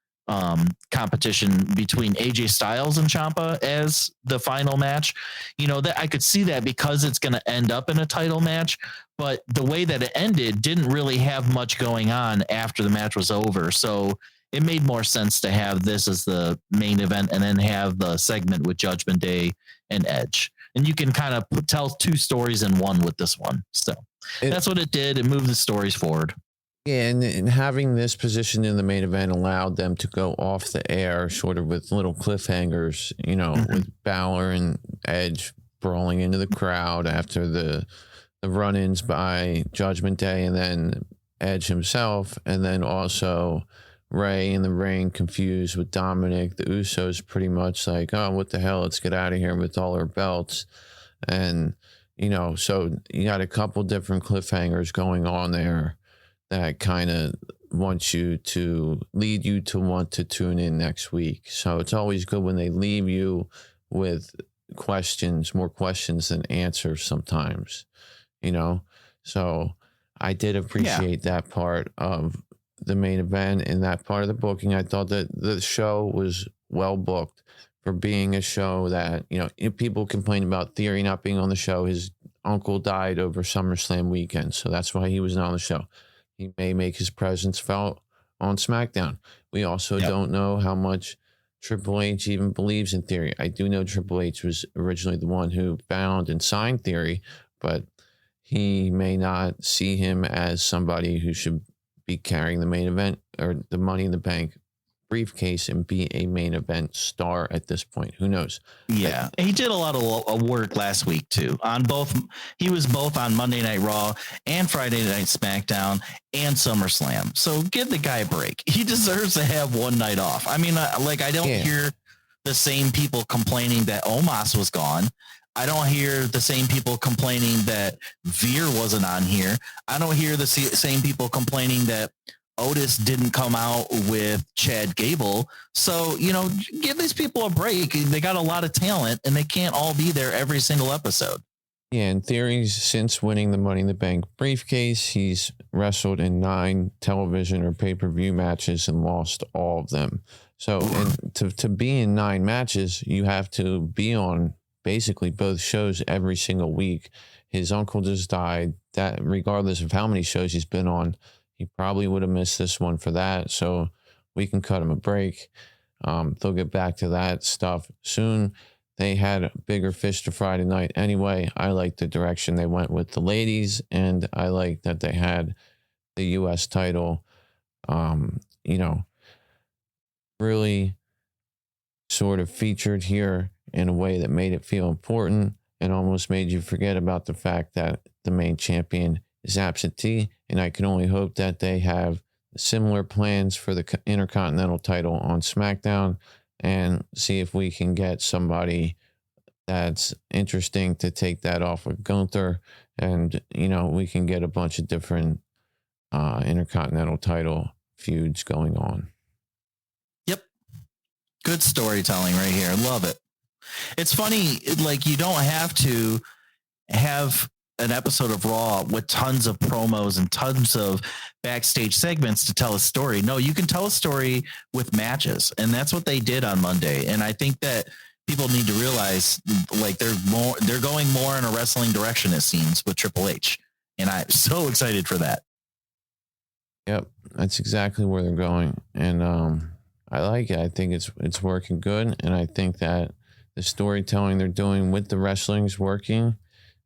competition between AJ Styles and Ciampa as the final match, that I could see that because it's going to end up in a title match, but the way that it ended didn't really have much going on after the match was over. So it made more sense to have this as the main event and then have the segment with Judgment Day and Edge. And you can kind of tell two stories in one with this one. So that's what it did. It moved the stories forward. Yeah, and having this position in the main event allowed them to go off the air sort of with little cliffhangers, with Balor and Edge brawling into the crowd after the run-ins by Judgment Day, and then Edge himself, and then also Ray in the ring confused with Dominic. The Usos pretty much like, oh, what the hell, let's get out of here with all our belts. And, so you got a couple different cliffhangers going on there that kind of wants you to lead you to want to tune in next week. So it's always good when they leave you with questions, more questions than answers sometimes, So I did appreciate that part of the main event and that part of the booking. I thought that the show was well booked for being a show that, if people complain about Theory not being on the show, his uncle died over SummerSlam weekend, so that's why he was not on the show. He may make his presence felt on SmackDown. We also don't know how much Triple H even believes in Theory. I do know Triple H was originally the one who found and signed Theory, but he may not see him as somebody who should be carrying the main event or the Money in the Bank briefcase and be a main event star at this point. Who knows? Yeah, he did a lot of work last week too. On both, he was both on Monday Night Raw and Friday Night SmackDown and SummerSlam. So give the guy a break. He deserves to have one night off. I mean, I don't hear the same people complaining that Omos was gone. I don't hear the same people complaining that Veer wasn't on here. I don't hear the same people complaining that Otis didn't come out with Chad Gable. So, give these people a break. They got a lot of talent and they can't all be there every single episode. Yeah, in theory, since winning the Money in the Bank briefcase, he's wrestled in 9 television or pay-per-view matches and lost all of them. So, and to be in 9 matches, you have to be on basically both shows every single week. His uncle just died. That, regardless of how many shows he's been on, he probably would have missed this one for that. So we can cut him a break. They'll get back to that stuff soon. They had bigger fish to fry tonight. Anyway, I like the direction they went with the ladies, and I like that they had the U.S. title, really sort of featured here in a way that made it feel important and almost made you forget about the fact that the main champion is absentee. And I can only hope that they have similar plans for the Intercontinental title on SmackDown and see if we can get somebody that's interesting to take that off of Gunther. And, we can get a bunch of different Intercontinental title feuds going on. Yep. Good storytelling right here. Love it. It's funny, you don't have to have an episode of Raw with tons of promos and tons of backstage segments to tell a story. No, you can tell a story with matches, and that's what they did on Monday. And I think that people need to realize, they're going more in a wrestling direction, it seems, with Triple H, and I'm so excited for that. Yep, that's exactly where they're going, and I like it. I think it's working good, and I think that the storytelling they're doing with the wrestling is working.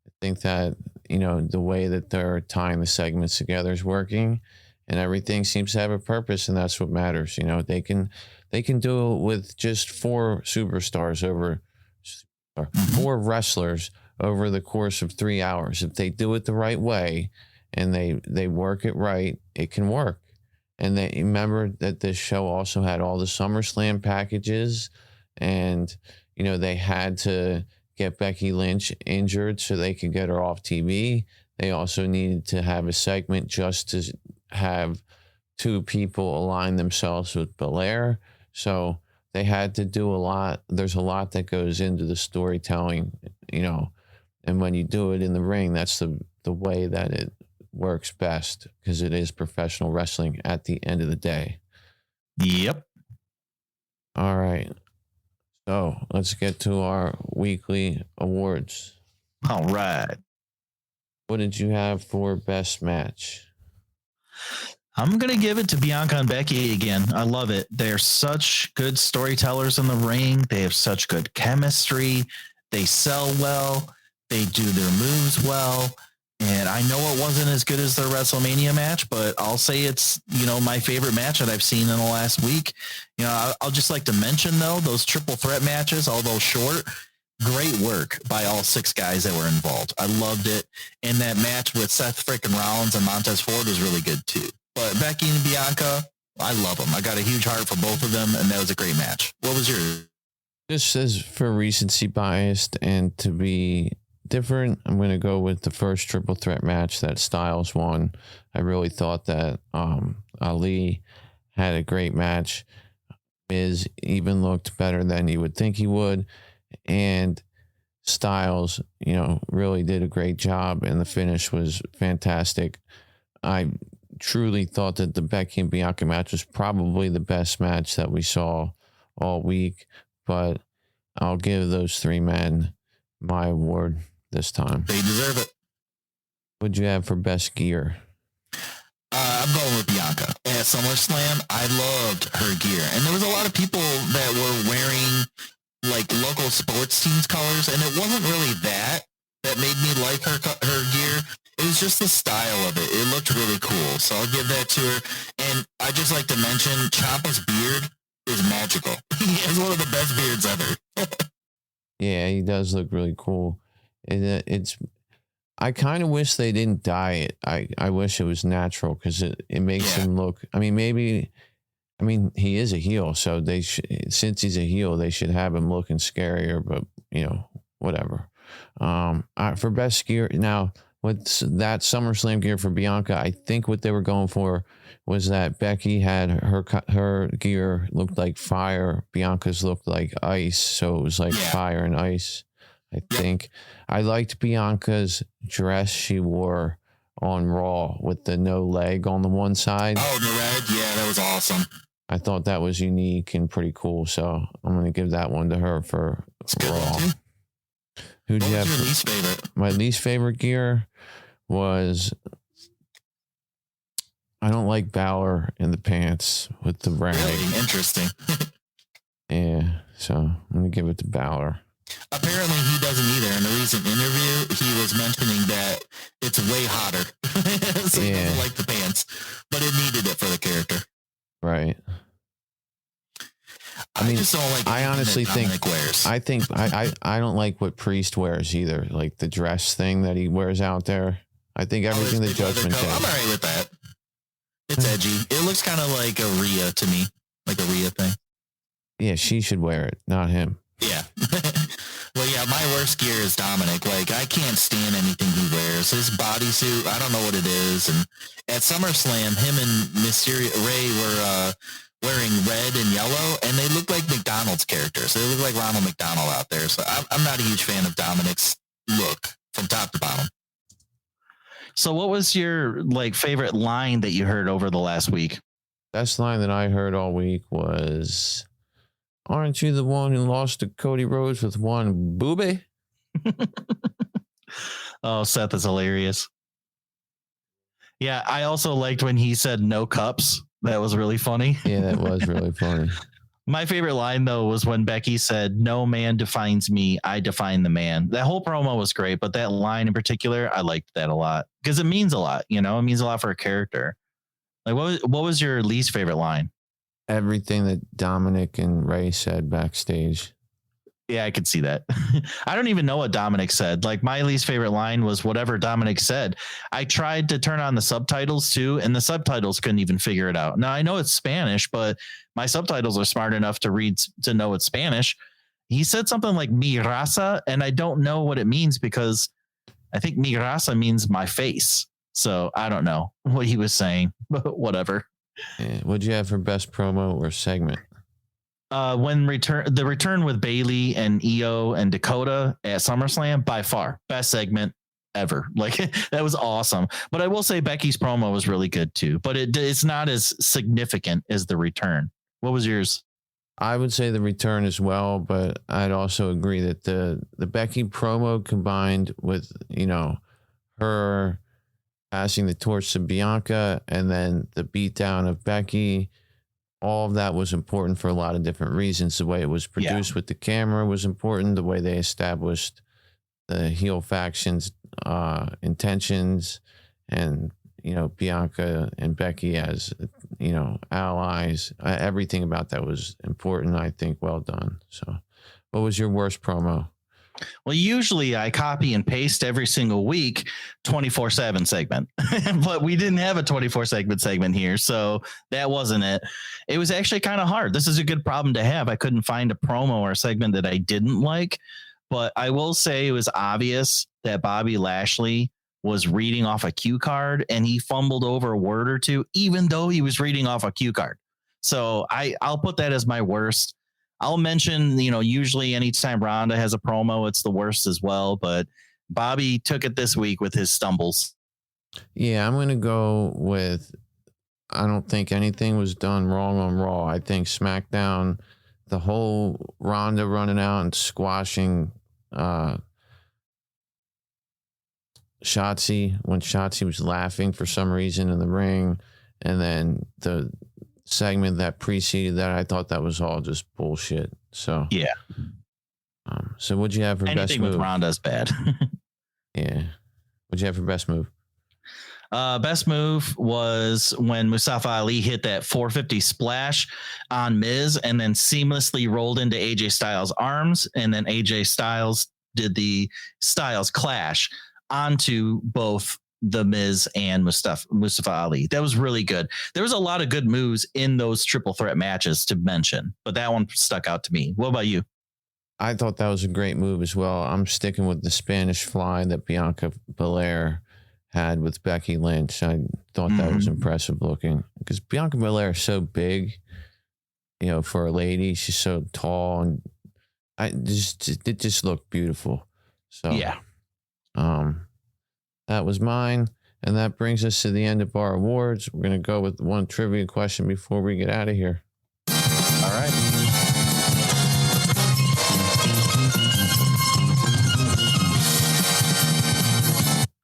I think that, the way that they're tying the segments together is working, and everything seems to have a purpose, and that's what matters. They can do it with just 4 superstars over 4 wrestlers over the course of 3 hours. If they do it the right way and they work it right, it can work. And they remember that this show also had all the SummerSlam packages, and they had to get Becky Lynch injured so they could get her off TV. They also needed to have a segment just to have 2 people align themselves with Belair. So they had to do a lot. There's a lot that goes into the storytelling, and when you do it in the ring, that's the way that it works best, because it is professional wrestling at the end of the day. Yep. All right. So let's get to our weekly awards. All right. What did you have for best match? I'm going to give it to Bianca and Becky again. I love it. They're such good storytellers in the ring. They have such good chemistry. They sell well. They do their moves well. And I know it wasn't as good as their WrestleMania match, but I'll say it's, my favorite match that I've seen in the last week. I'll just like to mention, though, those triple threat matches, although short, great work by all 6 guys that were involved. I loved it. And that match with Seth freaking Rollins and Montez Ford was really good, too. But Becky and Bianca, I love them. I got a huge heart for both of them, and that was a great match. What was yours? Just as for recency biased and to be different, I'm going to go with the first triple threat match that Styles won. I really thought that Ali had a great match. Miz even looked better than you would think he would, and Styles, really did a great job, and the finish was fantastic. I truly thought that the Becky and Bianca match was probably the best match that we saw all week, but I'll give those three men my award this time. They deserve it. What'd you have for best gear? I'm going with Bianca. At SummerSlam, I loved her gear. And there was a lot of people that were wearing like local sports teams colors, and it wasn't really that made me like her gear. It was just the style of it. It looked really cool. So I'll give that to her. And I just like to mention Ciampa's beard is magical. He has one of the best beards ever. Yeah, he does look really cool. I kind of wish they didn't dye it. I wish it was natural because it makes him look. I mean, he is a heel, so since he's a heel, they should have him looking scarier. But whatever. For best gear now, with that SummerSlam gear for Bianca, I think what they were going for was that Becky had her gear looked like fire, Bianca's looked like ice, so it was like fire and ice. I think I liked Bianca's dress she wore on Raw with the no leg on the one side. Oh, the red, yeah, that was awesome. I thought that was unique and pretty cool, so I'm going to give that one to her for Raw. Who'd you have? Your least favorite? My least favorite gear was I don't like Balor in the pants with the rag. Really interesting. Yeah, so I'm going to give it to Balor. Apparently he doesn't either. In a recent interview, he was mentioning that it's way hotter. So he doesn't like the pants, but it needed it for the character. Right. I just don't like. I honestly think. Wears. I think I don't like what Priest wears either. Like the dress thing that he wears out there. I think everything the Judgment Day. I'm alright with that. It's edgy. It looks kind of like a Rhea to me, like a Rhea thing. Yeah, she should wear it, not him. Yeah. Well, yeah, my worst gear is Dominic. Like, I can't stand anything he wears. His bodysuit, I don't know what it is. And at SummerSlam, him and Mysterio Ray were wearing red and yellow, and they look like McDonald's characters. They look like Ronald McDonald out there. So I'm not a huge fan of Dominic's look from top to bottom. So what was your favorite line that you heard over the last week? Best line that I heard all week was, "Aren't you the one who lost to Cody Rhodes with one boobie?" Oh, Seth is hilarious. Yeah, I also liked when he said no cups. That was really funny. Yeah, that was really funny. My favorite line, though, was when Becky said, "No man defines me, I define the man." That whole promo was great, but that line in particular, I liked that a lot because it means a lot. It means a lot for a character. Like, what was your least favorite line? Everything that Dominic and Ray said backstage. Yeah, I could see that. I don't even know what Dominic said. Like, my least favorite line was whatever Dominic said. I tried to turn on the subtitles too, and the subtitles couldn't even figure it out. Now I know it's Spanish, but my subtitles are smart enough to know it's Spanish. He said something like "mi raza," and I don't know what it means because I think "mi raza" means my face. So I don't know what he was saying, but whatever. Yeah. What'd you have for best promo or segment? When the return with Bailey and Io and Dakota at SummerSlam, by far best segment ever. Like, that was awesome. But I will say Becky's promo was really good too, but it's not as significant as the return. What was yours? I would say the return as well, but I'd also agree that the Becky promo combined with, her passing the torch to Bianca and then the beatdown of Becky, all of that was important for a lot of different reasons. The way it was produced with the camera was important. The way they established the heel factions, intentions, and, Bianca and Becky as, allies. Everything about that was important. I think well done. So what was your worst promo? Well, usually I copy and paste every single week 24/7 segment, but we didn't have a 24 segment here. So that wasn't it. It was actually kind of hard. This is a good problem to have. I couldn't find a promo or a segment that I didn't like, but I will say it was obvious that Bobby Lashley was reading off a cue card and he fumbled over a word or two, even though he was reading off a cue card. So I'll put that as my worst. I'll mention, usually anytime Ronda has a promo, it's the worst as well. But Bobby took it this week with his stumbles. Yeah, I'm going to go with, I don't think anything was done wrong on Raw. I think SmackDown, the whole Ronda running out and squashing Shotzi when Shotzi was laughing for some reason in the ring, and then the segment that preceded that, I thought that was all just bullshit. So yeah. So what'd you have for best move? Anything with Ronda's bad. Yeah. What'd you have for best move? Best move was when Mustafa Ali hit that 450 splash on Miz and then seamlessly rolled into AJ Styles' arms, and then AJ Styles did the Styles Clash onto both the Miz and Mustafa Ali. That was really good. There was a lot of good moves in those triple threat matches to mention, but that one stuck out to me. What about you? I thought that was a great move as well. I'm sticking with the Spanish Fly that Bianca Belair had with Becky Lynch. I thought that was impressive looking, because Bianca Belair is so big, for a lady. She's so tall, and it just looked beautiful. So yeah, that was mine, and that brings us to the end of our awards. We're gonna go with one trivia question before we get out of here. All right.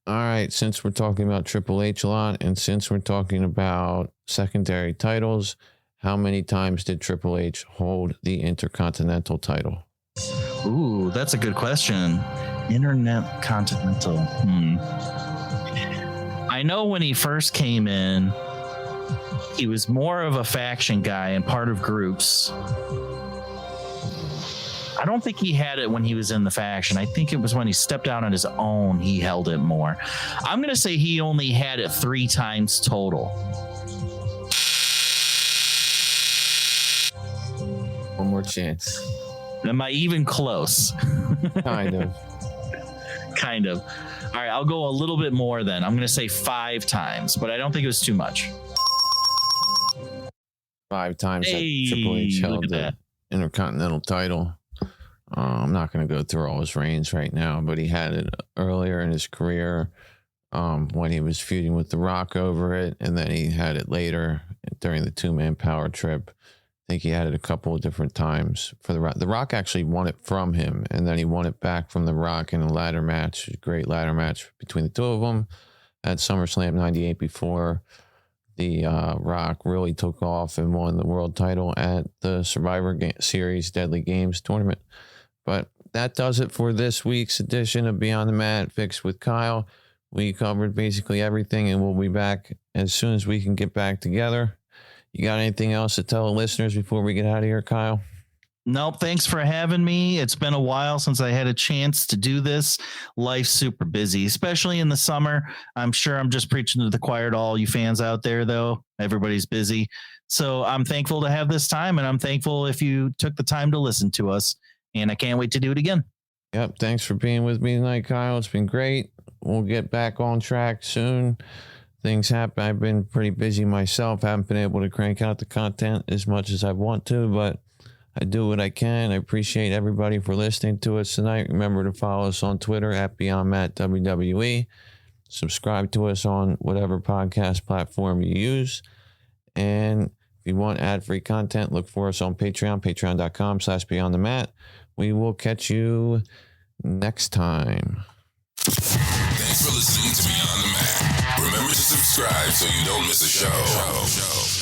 All right, since we're talking about Triple H a lot, and since we're talking about secondary titles, how many times did Triple H hold the Intercontinental title? Ooh, that's a good question. Internet Continental. I know when he first came in, he was more of a faction guy and part of groups. I don't think he had it when he was in the faction. I think it was when he stepped out on his own, he held it more. I'm going to say he only had it 3 times total. One more chance. Am I even close? Kind of. Kind of. All right, I'll go a little bit more then. I'm going to say 5 times, but I don't think it was too much. 5 times Hey, that Triple H look held at the that. Intercontinental title. I'm not going to go through all his reigns right now, but he had it earlier in his career when he was feuding with The Rock over it, and then he had it later during the 2-man power trip. I think he had it a couple of different times for The Rock. The Rock actually won it from him, and then he won it back from The Rock in a ladder match, a great ladder match between the two of them at SummerSlam 98 before the Rock really took off and won the world title at the Survivor Series Deadly Games tournament. But that does it for this week's edition of Beyond the Mat Fix with Kyle. We covered basically everything, and we'll be back as soon as we can get back together. You got anything else to tell the listeners before we get out of here, Kyle? Nope. Thanks for having me. It's been a while since I had a chance to do this. Life's super busy, especially in the summer. I'm sure I'm just preaching to the choir to all you fans out there, though. Everybody's busy. So I'm thankful to have this time, and I'm thankful if you took the time to listen to us. And I can't wait to do it again. Yep. Thanks for being with me tonight, Kyle. It's been great. We'll get back on track soon. Things happen. I've been pretty busy myself. Haven't been able to crank out the content as much as I want to, but I do what I can. I appreciate everybody for listening to us tonight. Remember to follow us on Twitter at BeyondMattWWE. Subscribe to us on whatever podcast platform you use. And if you want ad-free content, look for us on Patreon, patreon.com/BeyondTheMat. We will catch you next time. Thanks for listening to Beyond the Mat. Remember to subscribe so you don't miss a show.